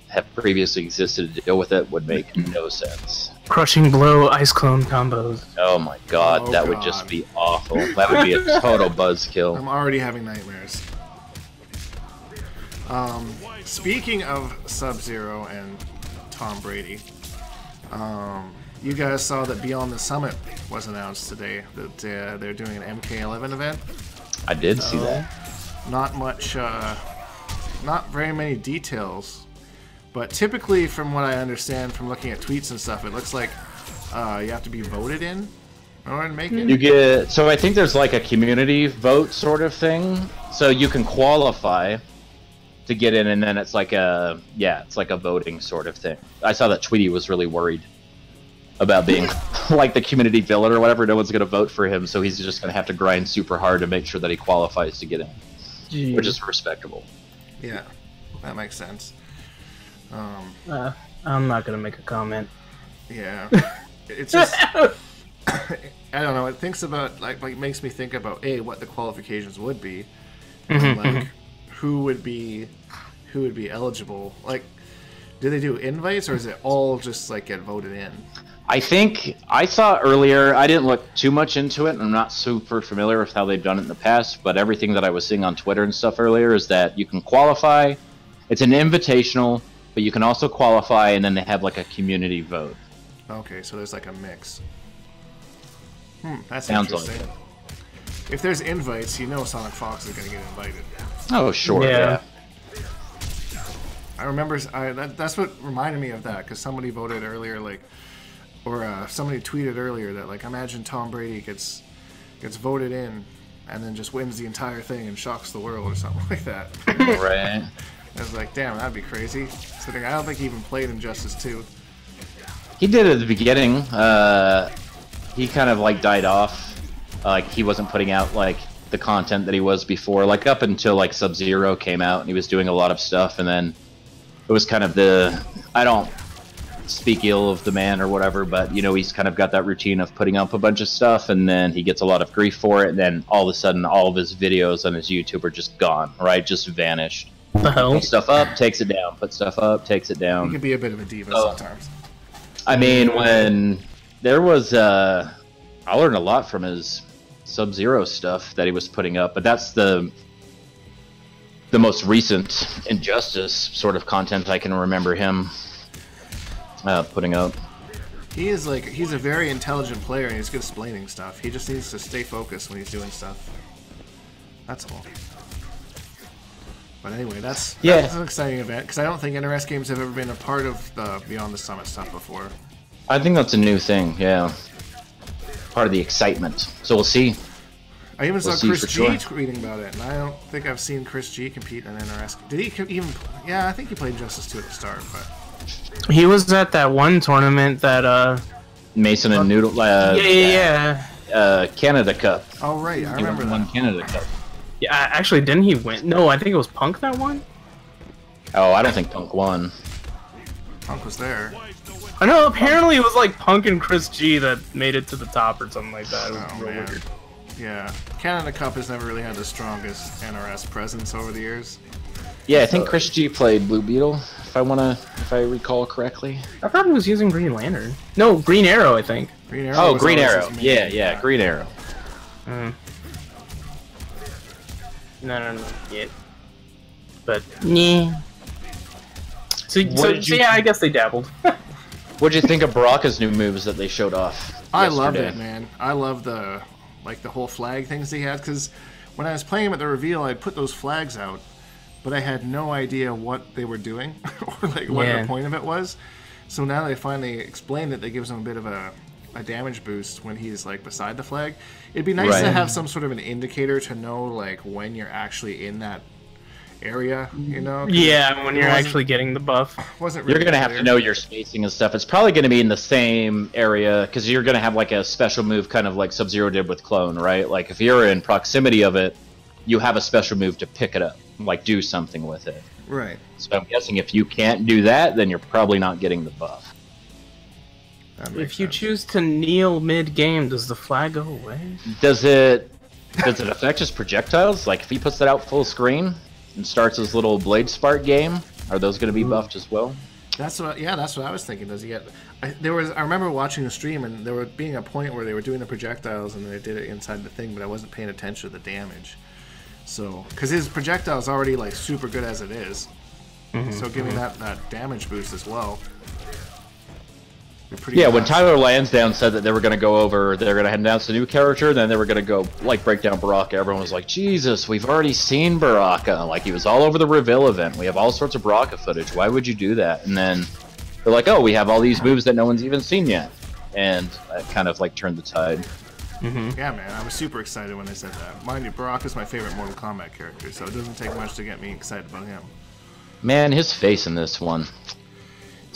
have previously existed to deal with it would make no sense.
Crushing blow, Ice Clone combos.
Oh my god, that would just be awful. That would be a total buzzkill.
I'm already having nightmares. Speaking of Sub-Zero and Tom Brady, you guys saw that Beyond the Summit was announced today, that they're doing an MK11 event.
I did see that.
Not much, not very many details, but typically from what I understand from looking at tweets and stuff, it looks like you have to be voted in order to make it.
So I think there's like a community vote sort of thing, so you can qualify to get in, and then it's like it's like a voting sort of thing. I saw that Tweety was really worried about being like the community villain or whatever. No one's going to vote for him, so he's just going to have to grind super hard to make sure that he qualifies to get in. Jeez. Which is respectable.
Yeah, that makes sense.
I'm not going to make a comment.
Yeah, it's just I don't know. It thinks about like makes me think about what the qualifications would be, and, like who would be eligible. Like, do they do invites or is it all just like get voted in?
I think I saw earlier, I didn't look too much into it, and I'm not super familiar with how they've done it in the past, but everything that I was seeing on Twitter and stuff earlier is that you can qualify. It's an invitational, but you can also qualify, and then they have like a community vote.
Okay, so there's like a mix. That's
Sounds
interesting.
like it.
if there's invites, you know Sonic Fox is gonna get invited.
Oh sure, yeah.
I remember that's what reminded me of that, because somebody voted earlier, like, or somebody tweeted earlier that, like, imagine Tom Brady gets voted in and then just wins the entire thing and shocks the world or something like that.
Right.
I was like, damn, that'd be crazy. I don't think he even played Injustice 2.
He did at the beginning. He kind of like died off. Like he wasn't putting out like the content that he was before. Like up until like Sub-Zero came out, and he was doing a lot of stuff. And then it was kind of I don't speak ill of the man or whatever, but you know he's kind of got that routine of putting up a bunch of stuff, and then he gets a lot of grief for it. And then all of a sudden, all of his videos on his YouTube are just gone. Right, just vanished.
The hell?
Put stuff up, takes it down. Put stuff up, takes it down.
He can be a bit of a diva sometimes.
I mean, when there was, I learned a lot from his Sub-Zero stuff that he was putting up, but that's the most recent Injustice sort of content I can remember him putting up.
He's a very intelligent player, and he's good explaining stuff. He just needs to stay focused when he's doing stuff. That's all. But anyway, that's an exciting event, because I don't think NRS games have ever been a part of the Beyond the Summit stuff before.
I think that's a new thing, yeah. Part of the excitement. So we'll see.
I even saw Chris G tweeting about it, and I don't think I've seen Chris G compete in NRS. Did he even... Yeah, I think he played Justice 2 at the start, but...
He was at that one tournament that,
Mason and Noodle... Canada Cup.
Oh, right, I remember that.
Won Canada Cup.
Yeah, actually, didn't he win? No, I think it was Punk that won.
Oh, I don't think Punk won.
Punk was there.
I know, apparently it was like Punk and Chris G that made it to the top or something like that. It was real weird.
Yeah, Canada Cup has never really had the strongest NRS presence over the years.
Yeah, I think Chris G played Blue Beetle, if I recall correctly.
I thought he was using Green Lantern. No, Green Arrow, I think.
Green Arrow.
Oh, Green Arrow. Yeah, Green Arrow.
No, yet. But yeah. So yeah, I guess they dabbled.
What'd you think of Baraka's new moves that they showed off?
I loved it, man. I love the whole flag things they had, because when I was playing him at the reveal, I put those flags out, but I had no idea what they were doing or like what the point of it was. So now they finally explained it. That gives him a bit of a damage boost when he's like beside the flag. It'd be nice to have some sort of an indicator to know like when you're actually in that area, you know?
Yeah, when you're actually getting the buff.
Wasn't really
You're gonna have to know your spacing and stuff. It's probably gonna be in the same area, because you're gonna have like a special move, kind of like Sub-Zero did with Clone, right? Like if you're in proximity of it, you have a special move to pick it up, like do something with it.
Right.
So I'm guessing if you can't do that, then you're probably not getting the buff.
If you choose to kneel mid-game, does the flag go away?
Does it affect his projectiles? Like if he puts that out full screen and starts his little blade spark game, are those going to be buffed as well?
That's what I was thinking. Does he get? I remember watching the stream, and there was being a point where they were doing the projectiles and they did it inside the thing, but I wasn't paying attention to the damage. So, because his projectile's already like super good as it is, so giving that damage boost as well.
Yeah, when Tyler Lansdowne said that they were going to go over, they're going to announce a new character, then they were going to go, like, break down Baraka. Everyone was like, Jesus, we've already seen Baraka. Like, he was all over the reveal event. We have all sorts of Baraka footage. Why would you do that? And then they're like, oh, we have all these moves that no one's even seen yet. And that kind of, like, turned the tide.
Yeah, man, I was super excited when they said that. Mind you, Baraka's my favorite Mortal Kombat character, so it doesn't take much to get me excited about him.
Man, his face in this one.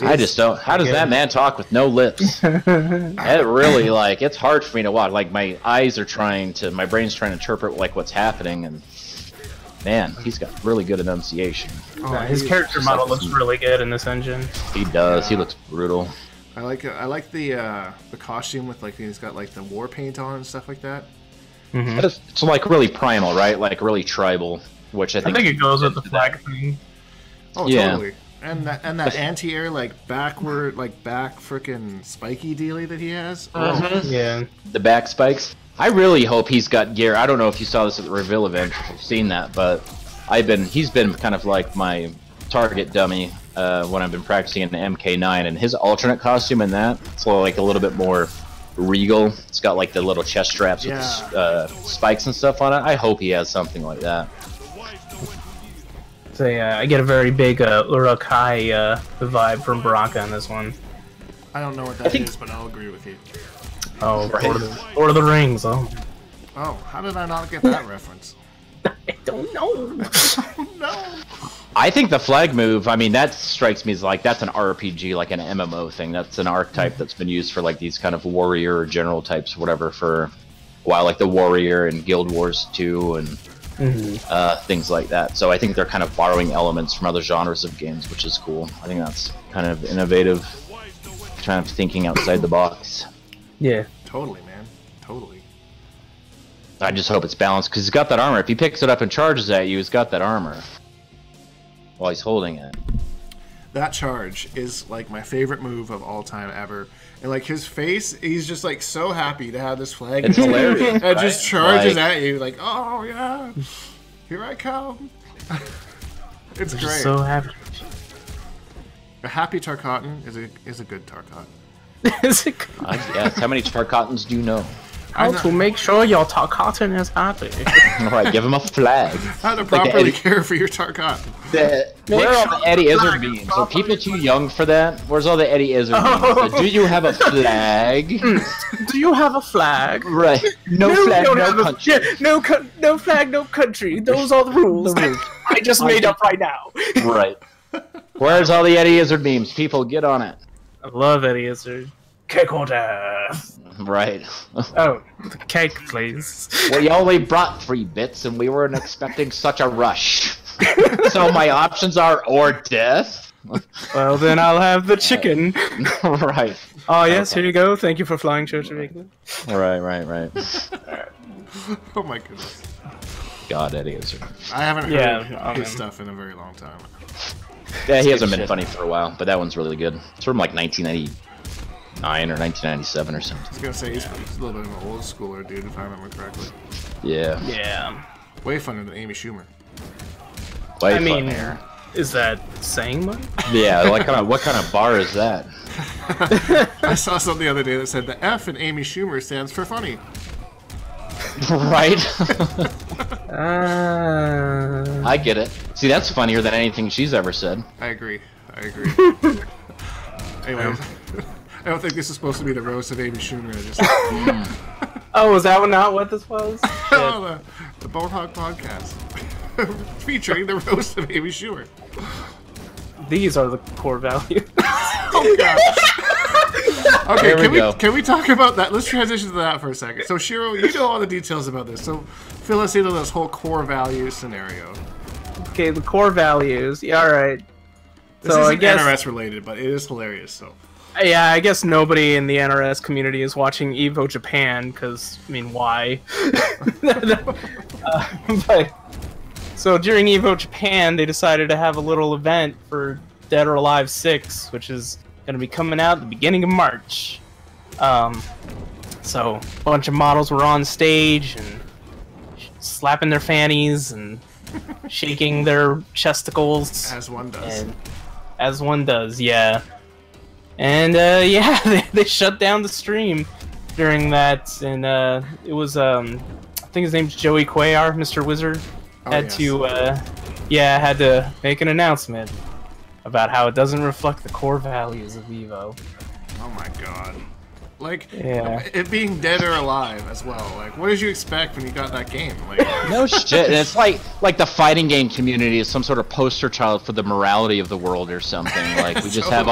I just don't. How does that man talk with no lips? It really, like, it's hard for me to watch. Like, my brain's trying to interpret, like, what's happening, and man, he's got really good enunciation.
His character model looks really good in this engine.
He does. He looks brutal.
I like the costume with, like, he's got, like, the war paint on and stuff like that.
It's, like, really primal, right? Like, really tribal, which I think
it goes with the flag thing.
Oh, yeah. Totally. And that anti-air, like, backward, like, back frickin' spiky dealie that he has.
Yeah.
The back spikes. I really hope he's got gear. I don't know if you saw this at the reveal event, if you've seen that, but he's been kind of like my target dummy when I've been practicing in the MK9, and his alternate costume in that, it's like a little bit more regal. It's got like the little chest straps with spikes and stuff on it. I hope he has something like that.
So yeah, I get a very big Urukai vibe from Baraka in this one.
I don't know what that is, but I'll agree with you.
Oh, Lord of the Rings. Oh,
how did I not get that reference?
I don't know.
No.
I think the flag move, I mean, that strikes me as like, that's an RPG, like an MMO thing. That's an archetype that's been used for like these kind of warrior or general types or whatever for a while, like the warrior and Guild Wars 2 and things like that. So I think they're kind of borrowing elements from other genres of games, which is cool. I think that's kind of innovative, kind of thinking outside the box.
Yeah.
Totally, man. Totally.
I just hope it's balanced, because he's got that armor. If he picks it up and charges at you, he's got that armor while he's holding it.
That charge is like my favorite move of all time ever. And like his face, he's just like so happy to have this flag.
It's hilarious.
It just charges at you like, oh yeah, here I come. It's great.
Just so happy.
A happy Tarkatan is a good Tarkatan.
Yes. How many Tarkatans do you know?
How to make sure your Tarkatan is happy.
Alright, give him a flag.
How to properly care for your Tarkatan.
Where are all the Eddie Izzard memes? Are people too young for that? Where's all the Eddie Izzard memes? Do you have a flag?
Do you have a flag?
Right. No flag, no country.
No flag, no country. Those are the rules. I just made up right now.
Right. Where's all the Eddie Izzard memes? People, get on it.
I love Eddie Izzard. Cake order.
Right.
Oh, the cake, please.
We only brought 3 bits, and we weren't expecting such a rush. So my options are or death.
Well, then I'll have the chicken.
Right.
Oh yes, here you go. Thank you for flying, Church of England.
Right.
Oh my goodness.
God, Eddie Izzard.
I haven't heard his stuff in a very long time.
Yeah, he hasn't been funny for a while, but that one's really good. It's from like 1999 or 1997 or something.
I was gonna say he's a little bit of an old schooler, dude, if I remember correctly.
Yeah.
Yeah.
Way funner than Amy Schumer.
Way
I mean,
funnier.
is that saying much?
Yeah, like what kind of bar is that?
I saw something the other day that said the F in Amy Schumer stands for funny.
Right? I get it. See, that's funnier than anything she's ever said.
I agree. Anyway, I don't think this is supposed to be the roast of Amy Schumer.
Oh, was that not what this was?
Oh, the Bonehawk podcast. Featuring the roast of Amy Schumer.
These are the core values.
Oh god. Okay, can we talk about that? Let's transition to that for a second. So Shiro, you know all the details about this. So fill us into this whole core values scenario.
Okay, the core values. Yeah, all right.
This
so
isn't
I guess
NRS related, but it is hilarious. So.
Yeah, I guess nobody in the NRS community is watching Evo Japan, because, I mean, why? But, so during Evo Japan, they decided to have a little event for Dead or Alive 6, which is going to be coming out at the beginning of March. So, a bunch of models were on stage, and slapping their fannies, and shaking their chesticles.
As one does.
As one does, yeah. And yeah, they shut down the stream during that, and it was I think his name's Joey Cuellar, Mr. Wizard, had to make an announcement about how it doesn't reflect the core values of Evo.
Oh my god. Like, it being dead or alive as well. Like, what did you expect when you got that game? Like,
no shit. And it's like the fighting game community is some sort of poster child for the morality of the world or something. Like, we just have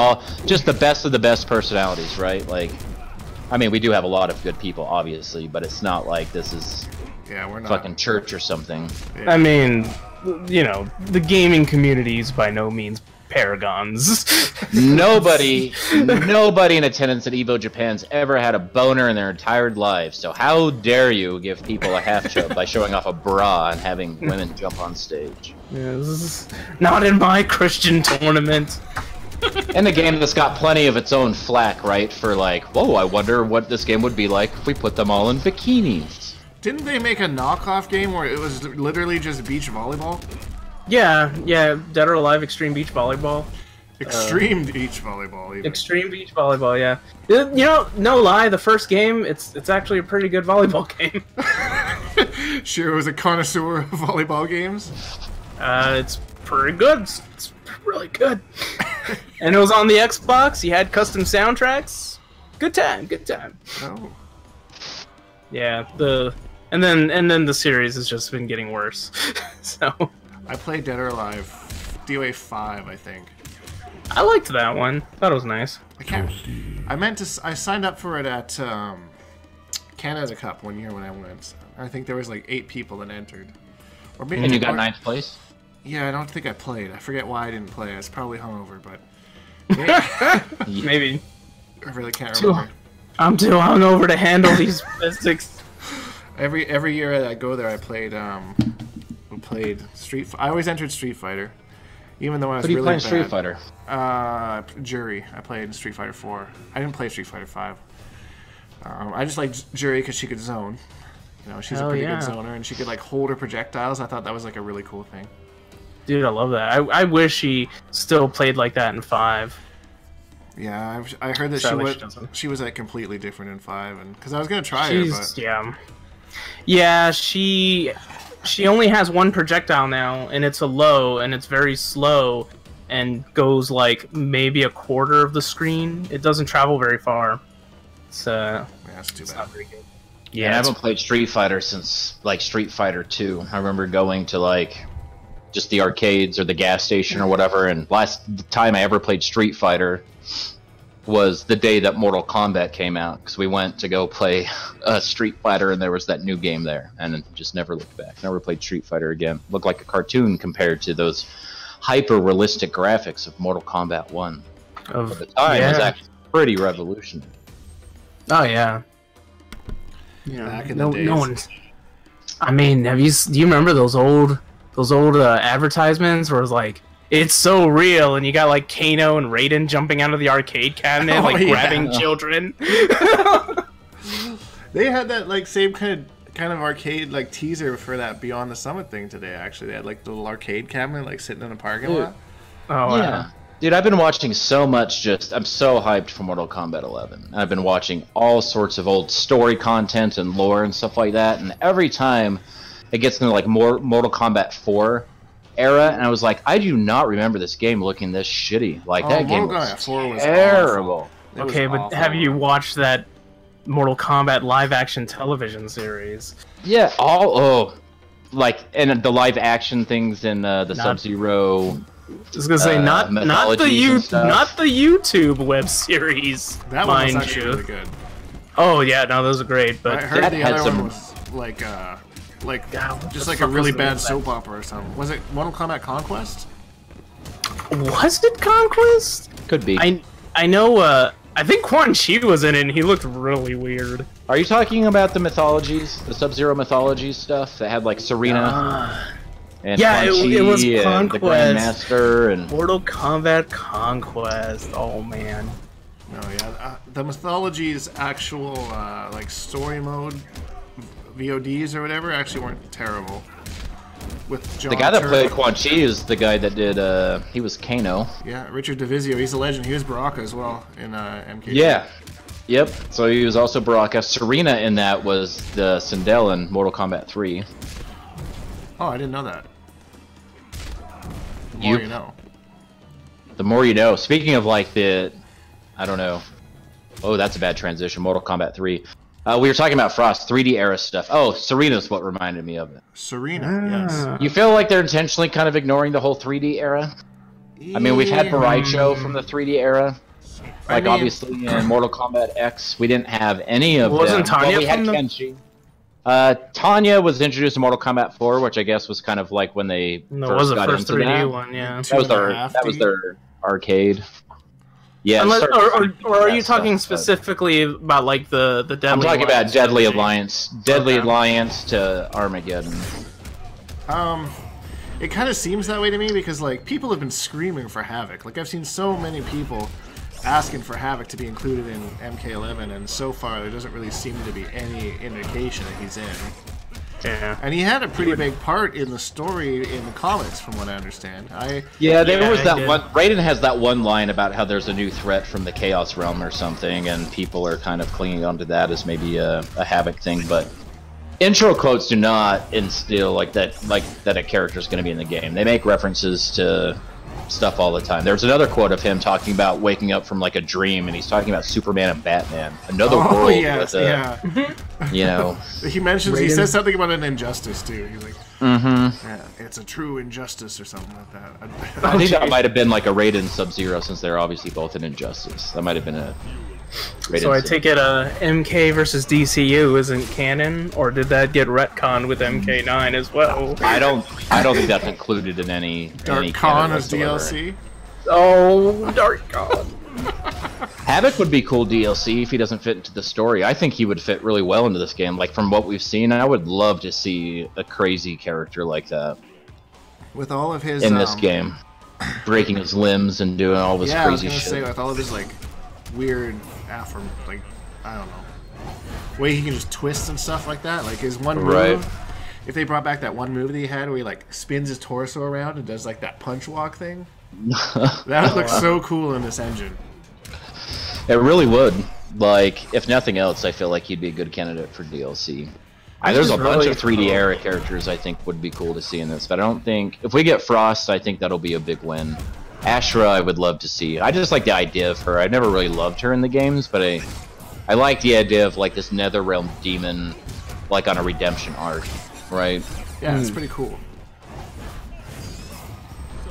just the best of the best personalities, right? Like, I mean, we do have a lot of good people, obviously, but it's not like this is
we're not
fucking church or something.
Yeah. I mean, you know, the gaming community is by no means paragons. Nobody
in attendance at Evo Japan's ever had a boner in their entire lives. So how dare you give people a half chub by showing off a bra and having women jump on stage?
Yes. Not in my Christian tournament.
And the game that's got plenty of its own flack, right? For like, whoa, I wonder what this game would be like if we put them all in bikinis.
Didn't they make a knockoff game where it was literally just beach volleyball?
Yeah, Dead or Alive Extreme Beach Volleyball.
Extreme beach volleyball. Even.
Extreme beach volleyball, yeah. You know, no lie, the first game, it's actually a pretty good volleyball game.
Sure, was a connoisseur of volleyball games.
It's pretty good. It's really good. And it was on the Xbox. You had custom soundtracks. Good time. Good time.
Oh.
Yeah. And then the series has just been getting worse. So.
I played Dead or Alive, DOA 5, I think.
I liked that one. Thought it was nice.
I signed up for it at Canada Cup one year when I went. I think there was like 8 people that entered.
Or maybe, and you got 9th place?
Yeah, I don't think I played. I forget why I didn't play. I was probably hungover, but
maybe.
I really can't remember.
I'm too hungover to handle these physics.
Every year that I go there, I played I always entered Street Fighter, even though I was really bad.
Street Fighter?
Jury. I played Street Fighter 4. I didn't play Street Fighter 5. I just liked Jury because she could zone. You know, she's a pretty good zoner, and she could like hold her projectiles. I thought that was like a really cool thing.
Dude, I love that. I wish she still played like that in 5.
Yeah, I heard that she was like completely different in 5, and because I was gonna try her, but
yeah, she only has one projectile now, and it's a low, and it's very slow, and goes like maybe a quarter of the screen. It doesn't travel very far.
Yeah, that's too bad.
Not very good.
Yeah, I haven't played Street Fighter since like Street Fighter 2. I remember going to like just the arcades or the gas station or whatever, and last time I ever played Street Fighter was the day that Mortal Kombat came out, because we went to go play Street Fighter, and there was that new game there, and just never looked back. Never played Street Fighter again. Looked like a cartoon compared to those hyper-realistic graphics of Mortal Kombat 1. At the time, it was actually pretty revolutionary.
Oh yeah.
Back in the days.
No one. I mean, do you remember those old advertisements where it was like, it's so real, and you got like Kano and Raiden jumping out of the arcade cabinet, grabbing children.
They had that like same kind of arcade like teaser for that Beyond the Summit thing today. Actually, they had like the little arcade cabinet like sitting in a parking lot.
Oh
yeah. Dude, I've been watching so much. I'm so hyped for Mortal Kombat 11. I've been watching all sorts of old story content and lore and stuff like that, and every time it gets into like more Mortal Kombat 4 era, and I was like, I do not remember this game looking this shitty. Like that game was terrible.
Okay, but have you watched that Mortal Kombat live-action television series?
Yeah, and the live-action things in the Sub-Zero.
I was gonna say not the YouTube web series.
That one was actually really good.
Oh yeah, no, those are great. But
I heard the other one was just like a really bad soap opera or something. Was it Mortal Kombat Conquest?
Was it Conquest?
Could be.
I know. I think Quan Chi was in it, and he looked really weird.
Are you talking about the mythologies, the Sub-Zero mythologies stuff that had like Serena? And
yeah, it was
Conquest, the Grandmaster, and
Mortal Kombat Conquest. Oh man.
No, yeah, the mythology's actual like story mode VODs or whatever actually weren't terrible. With John
the guy that played Quan Chi is the guy that did he was Kano.
Yeah, Richard DeVizio, he's a legend. He was Baraka as well in MK.
Yeah. Yep. So he was also Baraka. Serena in that was the Sindel in Mortal Kombat 3.
Oh, I didn't know that. The more you know.
The more you know. Speaking of like I don't know. Oh, that's a bad transition. Mortal Kombat 3. We were talking about Frost 3D era stuff. Oh, Serena's what reminded me of it.
Serena, yes.
You feel like they're intentionally kind of ignoring the whole 3D era? I mean, we've had Baraicho from the 3D era. Like, obviously, in Mortal Kombat X, we didn't have any of them.
Wasn't Tanya
we had Kenshi. Tanya was introduced in Mortal Kombat 4, which I guess was kind of like when they first got into
3D
that.
one, yeah.
That was their arcade. Yeah.
Or are you talking specifically about like the Deadly
I'm talking
Alliance
about Deadly Alliance. Deadly Alliance to Armageddon.
It kind of seems that way to me because like people have been screaming for Havoc. Like I've seen so many people asking for Havoc to be included in MK11, and so far there doesn't really seem to be any indication that he's in.
Yeah.
And he had a pretty big part in the story in the comics, from what I understand.
There was that one. Raiden has that one line about how there's a new threat from the Chaos Realm or something, and people are kind of clinging onto that as maybe a Havoc thing. But intro quotes do not instill like that a character is going to be in the game. They make references to stuff all the time. There's another quote of him talking about waking up from like a dream, and he's talking about Superman and Batman, another world.
Yes,
you know,
he says something about an injustice too. He's like, yeah, it's a true injustice or something like that.
I think that might have been like a Raiden Sub-Zero, since they're obviously both an injustice. That might have been a Raiden.
So I take it MK versus DCU isn't canon, or did that get retconned with MK9 as well?
I don't think that's included in any
Dark Khan as DLC.
Oh, Dark Khan.
Havoc would be cool DLC if he doesn't fit into the story. I think he would fit really well into this game. Like, from what we've seen, I would love to see a crazy character like that
with all of his
in this game, breaking his limbs and doing all this crazy shit.
Say, with all of his like weird like, I don't know, way he can just twist and stuff like that. Like his one move, if they brought back that one move that he had where he like spins his torso around and does like that punch walk thing, that would look so cool in this engine.
It really would. Like, if nothing else, I feel like he'd be a good candidate for DLC. There's a bunch of 3D era characters I think would be cool to see in this, but I don't think... If we get Frost, I think that'll be a big win. Ashra, I would love to see. I just like the idea of her. I never really loved her in the games, but I like the idea of, like, this Netherrealm demon, like, on a redemption arc, right?
Yeah, it's pretty cool.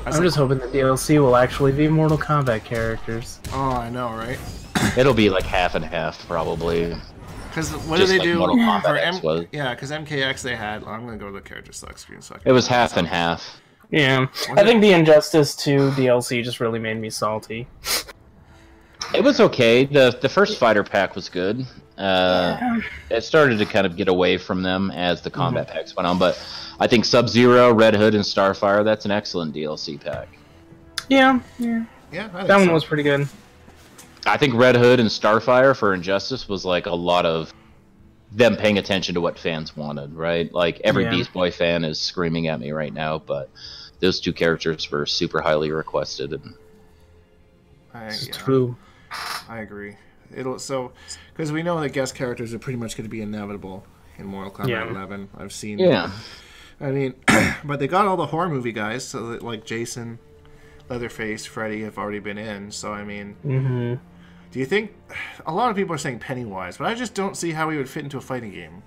I'm just hoping the DLC will actually be Mortal Kombat characters.
Oh, I know, right?
It'll be like half and half, probably.
Because what do they do for because MKX they had... I'm going to go to the character select screen. So
it was half and half.
Yeah. I think the Injustice 2 DLC just really made me salty.
It was okay. The first fighter pack was good. It started to kind of get away from them as the combat packs went on, but I think Sub-Zero, Red Hood, and Starfire, that's an excellent DLC pack.
Yeah,
that
one was pretty good.
I think Red Hood and Starfire for Injustice was like a lot of them paying attention to what fans wanted, right? Like, every Beast Boy fan is screaming at me right now, but those two characters were super highly requested. And
it's true.
I agree. Because we know that guest characters are pretty much going to be inevitable in Mortal Kombat 11. I've seen.
Yeah.
I mean, but they got all the horror movie guys, so that, like Jason, Leatherface, Freddy have already been in. So I mean, do you think a lot of people are saying Pennywise, but I just don't see how he would fit into a fighting game.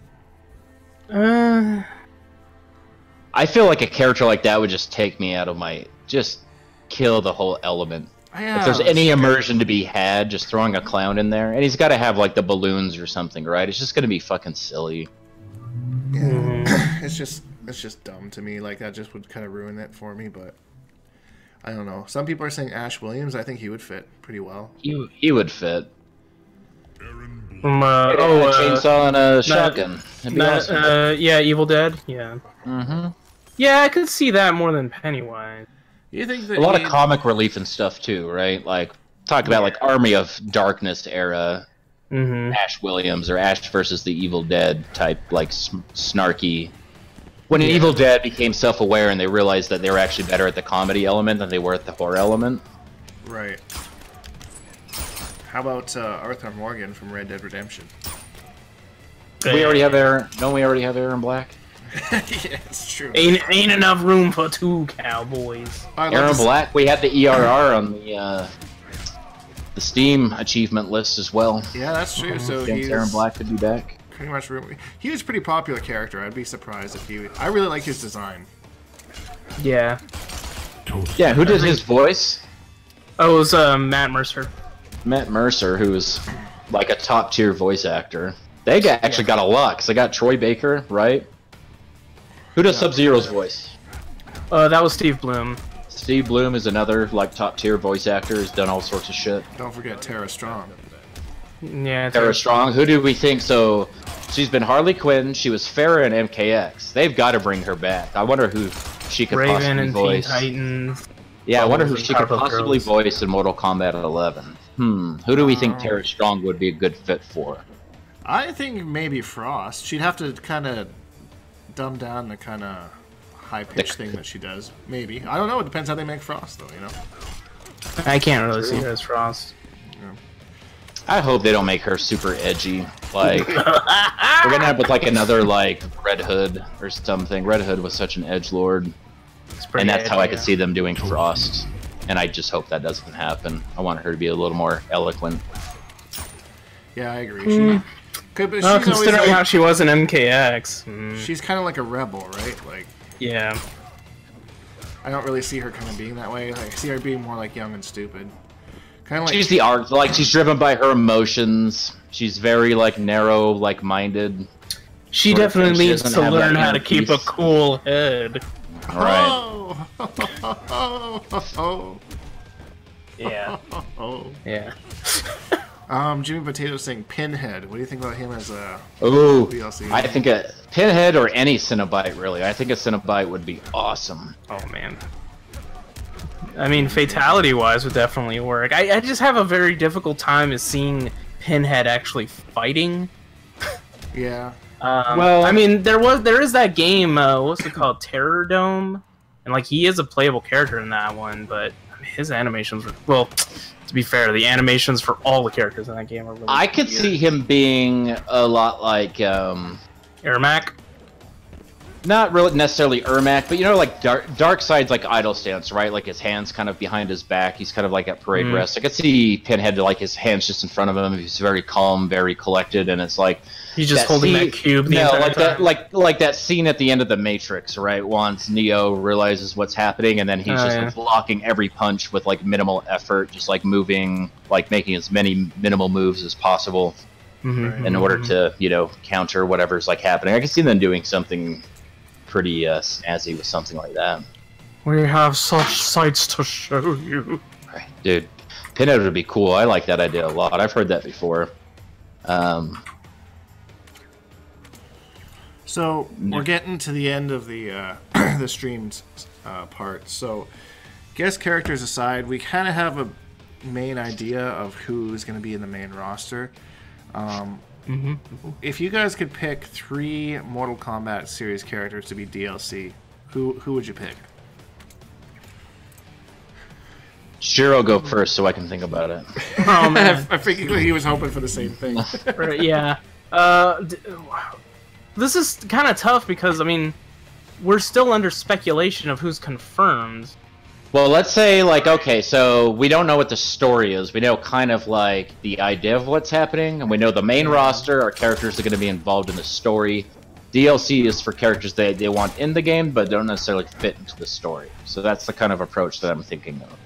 I feel like a character like that would just take me out of just kill the whole element.
Yeah,
if there's any immersion to be had, just throwing a clown in there, and he's got to have like the balloons or something, right? It's just gonna be fucking silly.
Yeah. It's just dumb to me. Like, that just would kind of ruin it for me. But I don't know. Some people are saying Ash Williams. I think he would fit pretty well.
He would fit.
Chainsaw
and a shotgun. Awesome.
Yeah, Evil Dead. Yeah. Yeah, I could see that more than Pennywise.
You think that
a lot of comic relief and stuff too, right? Like, talk about like Army of Darkness era Ash Williams, or Ash versus the Evil Dead type, like snarky. When Evil Dead became self-aware and they realized that they were actually better at the comedy element than they were at the horror element.
Right. How about Arthur Morgan from Red Dead Redemption?
We already have Aaron. Don't we already have Aaron Black?
Yeah, it's true.
Ain't enough room for two cowboys.
Aaron Black. We had the ERR on the Steam achievement list as well.
Yeah, that's true. So
Aaron Black could be back.
Pretty much. He was a pretty popular character. I'd be surprised if he. I really like his design.
Yeah.
Yeah. Who did his voice?
Oh, it was Matt Mercer.
Matt Mercer, who was like a top tier voice actor. They actually got a lot, because they got Troy Baker, right? Who does Sub-Zero's voice?
That was Steve Bloom.
Steve Bloom is another like top tier voice actor. He's done all sorts of shit.
Don't forget Tara Strong.
Yeah,
Tara Strong. Who do we think? So she's been Harley Quinn. She was Farrah in MKX. They've got to bring her back. I wonder who she could
Raven
possibly
and
voice.
Teen Titans.
Yeah, I wonder who she could possibly voice in Mortal Kombat 11. Who do we think Tara Strong would be a good fit for?
I think maybe Frost. She'd have to kind of dumb down the kind of high-pitched thing that she does. Maybe. I don't know. It depends how they make Frost, though, you know?
I can't really see her as Frost.
Yeah.
I hope they don't make her super edgy. Like, we're gonna have with like another like Red Hood or something. Red Hood was such an edgelord, and that's how I could see them doing Frost. And I just hope that doesn't happen. I want her to be a little more eloquent.
Yeah, I agree.
Considering how she was in MKX,
she's kind of like a rebel, right? Like,
yeah.
I don't really see her kind of being that way. Like, I see her being more like young and stupid. Kind of like
she's the arc, like she's driven by her emotions. She's very like narrow, like minded.
She definitely needs to learn how to keep a cool head.
Right.
Yeah. Yeah.
Jimmy Potato saying Pinhead. What do you think about him as a
DLC? I think a Pinhead or any Cenobite, really. I think a Cenobite would be awesome.
Oh, man. I mean, fatality-wise would definitely work. I just have a very difficult time seeing Pinhead actually fighting.
Yeah.
Well, I mean, there is that game, what's it called, Terror Dome? And, like, he is a playable character in that one, but I mean, his animations were... Well, to be fair, the animations for all the characters in that game are really
I could see him being a lot like,
Ermac?
Not really necessarily Ermac, but you know, like Darkseid's like idle stance, right? Like his hands kind of behind his back. He's kind of like at parade rest. I could see Pinhead like his hands just in front of him. He's very calm, very collected, and it's like
he's just holding that cube. The entire time.
like that scene at the end of the Matrix, right? Once Neo realizes what's happening, and then he's like, blocking every punch with like minimal effort, just like moving, like making as many minimal moves as possible in order to, you know, counter whatever's like happening. I can see them doing something pretty snazzy with something like that.
We have such sights to show you.
Right. Dude, Pinhead would be cool. I like that idea a lot. I've heard that before.
So we're getting to the end of the the streamed part. So guest characters aside, we kind of have a main idea of who's going to be in the main roster. If you guys could pick 3 Mortal Kombat series characters to be DLC, who would you pick?
Sure,
I'll go first so I can think about it.
Oh man,
I figured he was hoping for the same thing.
Right, yeah. This is kind of tough because, I mean, we're still under speculation of who's confirmed.
Well, let's say, like, okay, so we don't know what the story is. We know kind of, like, the idea of what's happening, and we know the main roster are characters that are going to be involved in the story. DLC is for characters they want in the game, but don't necessarily fit into the story. So that's the kind of approach that I'm thinking of.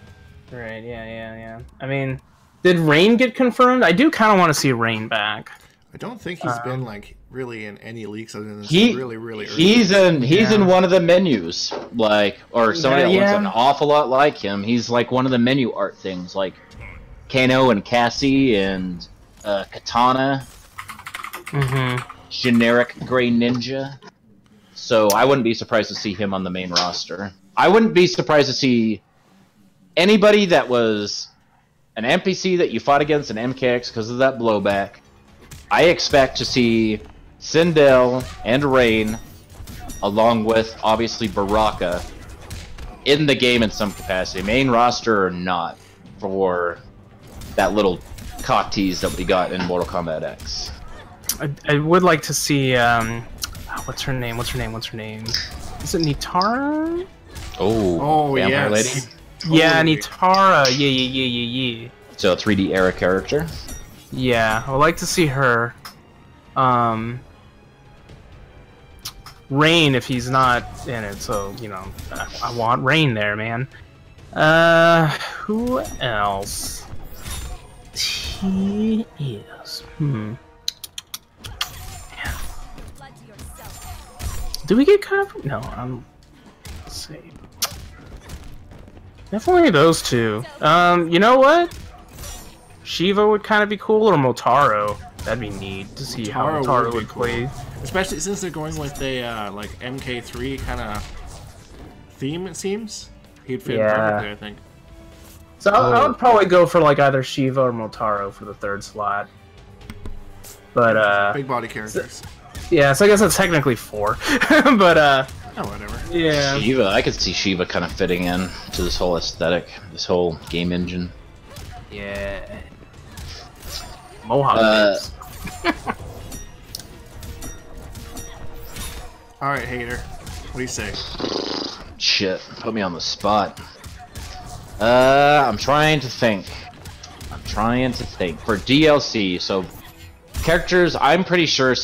Right, yeah. I mean, did Rain get confirmed? I do kind of want to see Rain back.
I don't think he's been, like, really in any leaks other than really early.
He's in one of the menus, like, or somebody that looks an awful lot like him. He's like one of the menu art things, like Kano and Cassie and Katana, generic Gray Ninja. So I wouldn't be surprised to see him on the main roster. I wouldn't be surprised to see anybody that was an NPC that you fought against in MKX because of that blowback. I expect to see Sindel and Rain, along with, obviously, Baraka, in the game in some capacity, main roster or not, for that little cock tease that we got in Mortal Kombat X.
I would like to see, what's her name? Is it Nitara?
Oh, Vampire Lady?
Yeah, Nitara, yeah.
So a 3D era character?
Yeah, I would like to see her. Rain, if he's not in it, so, you know, I want Rain there, man. Who else? He is. Do we get covered? No, let's see. Definitely those two. You know what? Shiva would kind of be cool, or Motaro. That'd be neat to see how Motaro would play.
Especially since they're going with a like MK3 kind of theme, it seems. He'd fit perfectly, I think.
So I would probably go for like either Shiva or Motaro for the 3rd slot. But
big body characters.
Yeah, so I guess that's technically 4. But,
oh, whatever.
Yeah.
Shiva, I could see Shiva kind of fitting in to this whole aesthetic, this whole game engine.
Yeah. Mohawk.
Alright, hater. What do you say?
Shit, put me on the spot. I'm trying to think. For DLC, so characters, I'm pretty sure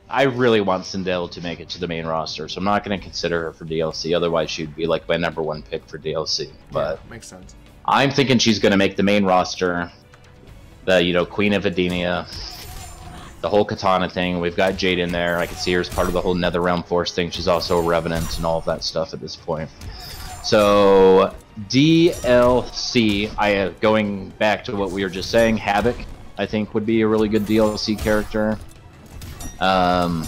I really want Sindel to make it to the main roster, so I'm not going to consider her for DLC, otherwise she'd be like my #1 pick for DLC. But
yeah, makes sense.
I'm thinking she's going to make the main roster. The, Queen of Edenia, the whole katana thing. We've got Jade in there. I can see her as part of the whole Netherrealm Force thing. She's also a revenant and all of that stuff at this point. So DLC, going back to what we were just saying, Havoc, I think would be a really good DLC character. I'm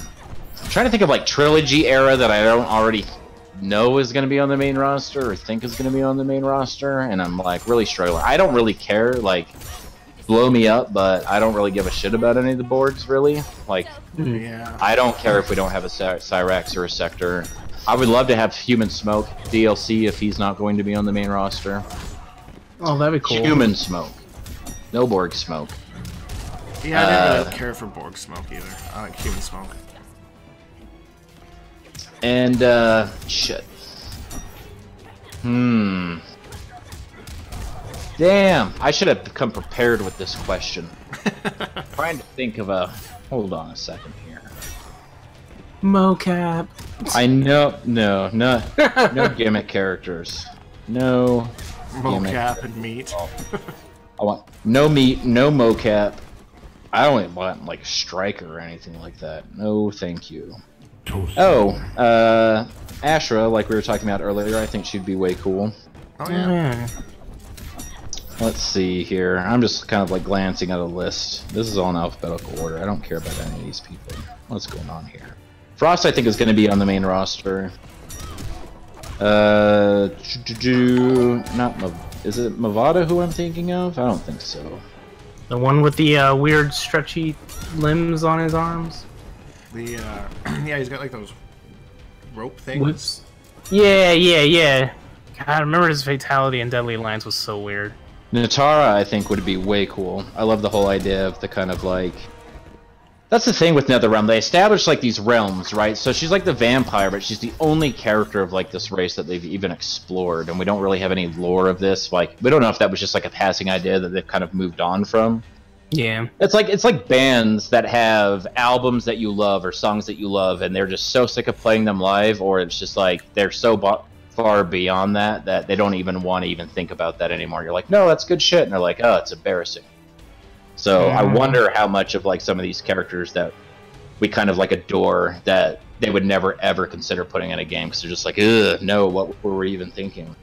trying to think of like trilogy era that I don't already know is going to be on the main roster or think is going to be on the main roster, and I'm like really struggling. I don't really care, like, blow me up, but I don't really give a shit about any of the boards, really. Like,
yeah.
I don't care if we don't have a Cyrax or a Sector. I would love to have Human Smoke DLC if he's not going to be on the main roster.
Oh, that'd be cool.
Human Smoke. No Borg Smoke.
Yeah, I didn't really care for Borg Smoke either. I like Human Smoke.
And, shit. Damn, I should have come prepared with this question. Trying to think of a... Hold on a second here.
Mocap.
I know... No gimmick characters. No
Mocap and meat.
I want no meat, no mocap. I don't even want, like, Striker or anything like that. No, thank you. Oh, Ashra, like we were talking about earlier, I think she'd be way cool.
Oh, yeah.
Let's see here. I'm just kind of like glancing at a list. This is all in alphabetical order. I don't care about any of these people. What's going on here? Frost, I think, is going to be on the main roster. Is it Mavada who I'm thinking of? I don't think so.
The one with the weird stretchy limbs on his arms?
Yeah, he's got like those rope things.
Yeah. God, I remember his fatality in Deadly Alliance was so weird.
Natara, I think, would be way cool. I love the whole idea of the kind of like... That's the thing with NetherRealm. They established like these realms, right? So she's like the vampire, but she's the only character of like this race that they've even explored, and we don't really have any lore of this. Like, we don't know if that was just like a passing idea that they've kind of moved on from.
Yeah.
It's like bands that have albums that you love or songs that you love, and they're just so sick of playing them live, or it's just like they're so far beyond that they don't even want to even think about that anymore. You're like, no, that's good shit, and they're like, oh, it's embarrassing. So I wonder how much of like some of these characters that we kind of like adore that they would never ever consider putting in a game because they're just like, ugh, no, what were we even thinking?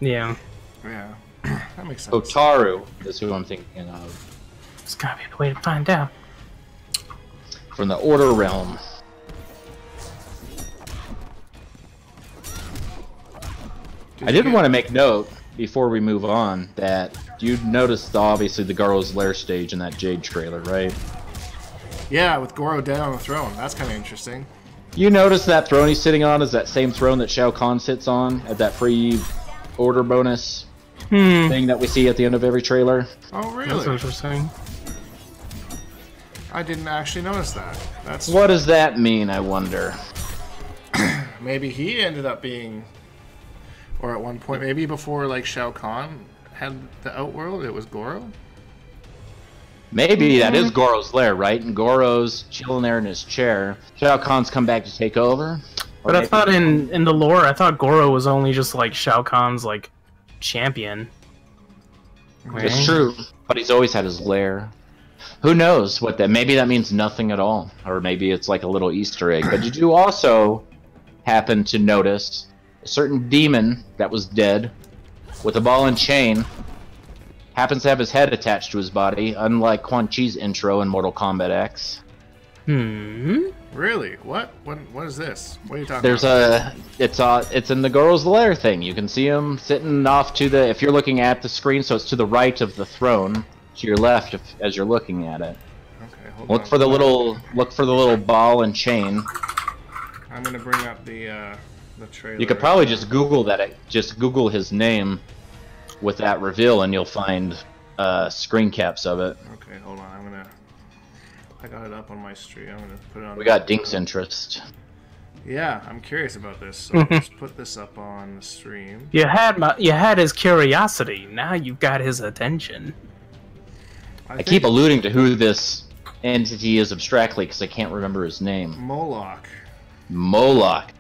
Yeah.
Yeah, that makes sense.
Otaru is who I'm thinking of.
There's gotta be a way to find out.
From the Order Realm. I did want to make note before we move on that you noticed obviously the Garo's Lair stage in that Jade trailer, right?
Yeah, with Goro dead on the throne. That's kind of interesting.
You notice that throne he's sitting on is that same throne that Shao Kahn sits on at that free order bonus thing that we see at the end of every trailer.
Oh, really?
That's interesting.
I didn't actually notice that. That's
What does that mean, I wonder?
maybe he ended up being, or at one point, maybe before like Shao Kahn had the Outworld, it was Goro.
Maybe that is Goro's lair, right? And Goro's chilling there in his chair. Shao Kahn's come back to take over.
But I thought in the lore, I thought Goro was only just like Shao Kahn's like champion.
It's true, but he's always had his lair. Who knows what that? Maybe that means nothing at all, or maybe it's like a little Easter egg. But did you also happen to notice a certain demon that was dead with a ball and chain happens to have his head attached to his body, unlike Quan Chi's intro in Mortal Kombat X?
Really? What? What is this? What are you talking
There's
about?
it's in the Goro's Lair thing. You can see him sitting off to the, if you're looking at the screen, so it's to the right of the throne, to your left as you're looking at it.
Okay,
Look for the little ball and chain.
I'm gonna bring up the trailer.
You could probably just Google that. Just Google his name with that reveal, and you'll find screen caps of it.
Okay, hold on. I got it up on my stream. I'm gonna put it on.
We got Dink's interest.
Yeah, I'm curious about this. So let's put this up on the stream.
You had his curiosity. Now you've got his attention.
I keep alluding to who this entity is abstractly because I can't remember his name.
Moloch.
Moloch.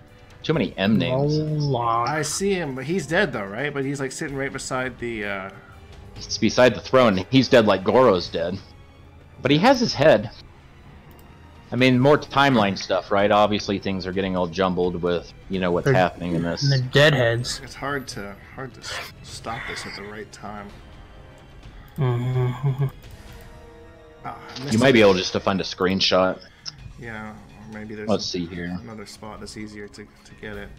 Too many M names.
Moloch.
I see him, but he's dead though, right? But he's like sitting right beside the.
He's beside the throne. He's dead like Goro's dead. But he has his head. I mean, more timeline stuff, right? Obviously, things are getting all jumbled with, what's happening in this.
The deadheads.
It's hard to stop this at the right time.
Mm-hmm.
You might be able just to find a screenshot.
Yeah, or maybe there's.
Let's see here.
Another spot that's easier to get it.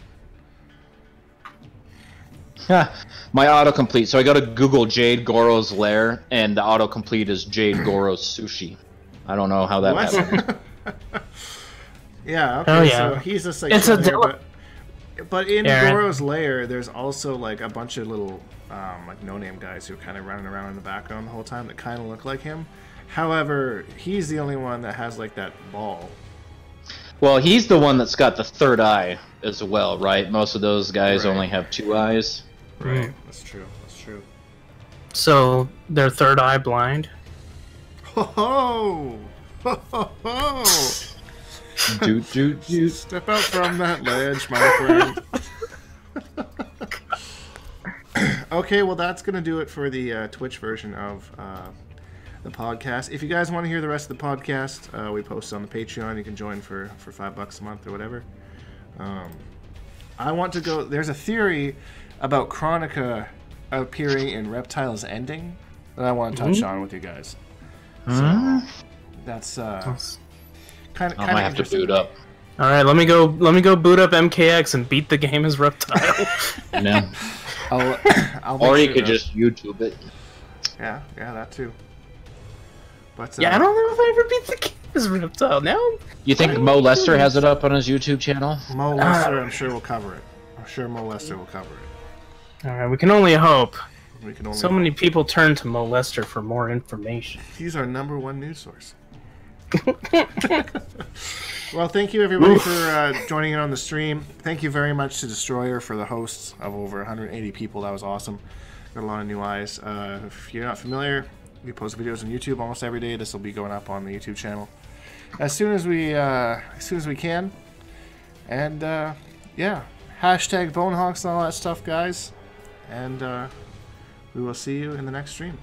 My autocomplete. So I go to Google Jade Goro's lair, and the autocomplete is Jade Goro's sushi. I don't know how that happened.
Yeah, okay,
oh, yeah.
So he's just like
it's
but in
Aaron.
Goro's lair, there's also like a bunch of little like no-name guys who are kind of running around in the background the whole time that kind of look like him. However, he's the only one that has like that ball.
Well, he's the one that's got the third eye as well, right? Most of those guys
Right.
only have 2 eyes.
Right, that's true. That's true.
So they're third eye blind.
Ho ho! Ho ho ho! Step out from that ledge, my friend. Okay, well that's gonna do it for the Twitch version of the podcast. If you guys want to hear the rest of the podcast, we post on the Patreon. You can join for $5 a month or whatever. I want to go. There's a theory about Chronica appearing in Reptile's ending that I want to touch on with you guys. So that's kind of.
I might have to boot up.
All right, let me go boot up MKX and beat the game as Reptile.
No.
I'll
Or
make
you
sure
could
to-
just YouTube it.
Yeah, that too. But
yeah, I don't know if I ever beat the game as Reptile. Now
You think Mo Lester has it up on his YouTube channel?
Mo Lester, I'm sure will cover it. I'm sure Mo Lester will cover it.
all right, we can only hope.
We can only.
So many people turn to Mo Lester for more information.
He's our #1 news source. Well, thank you everybody for joining in on the stream. Thank you very much to Destroyer for the hosts of over 180 people. That was awesome. Got a lot of new eyes. If you're not familiar, we post videos on YouTube almost every day. This will be going up on the YouTube channel as soon as we can. And yeah, hashtag Bonehawks and all that stuff, guys. And we will see you in the next stream.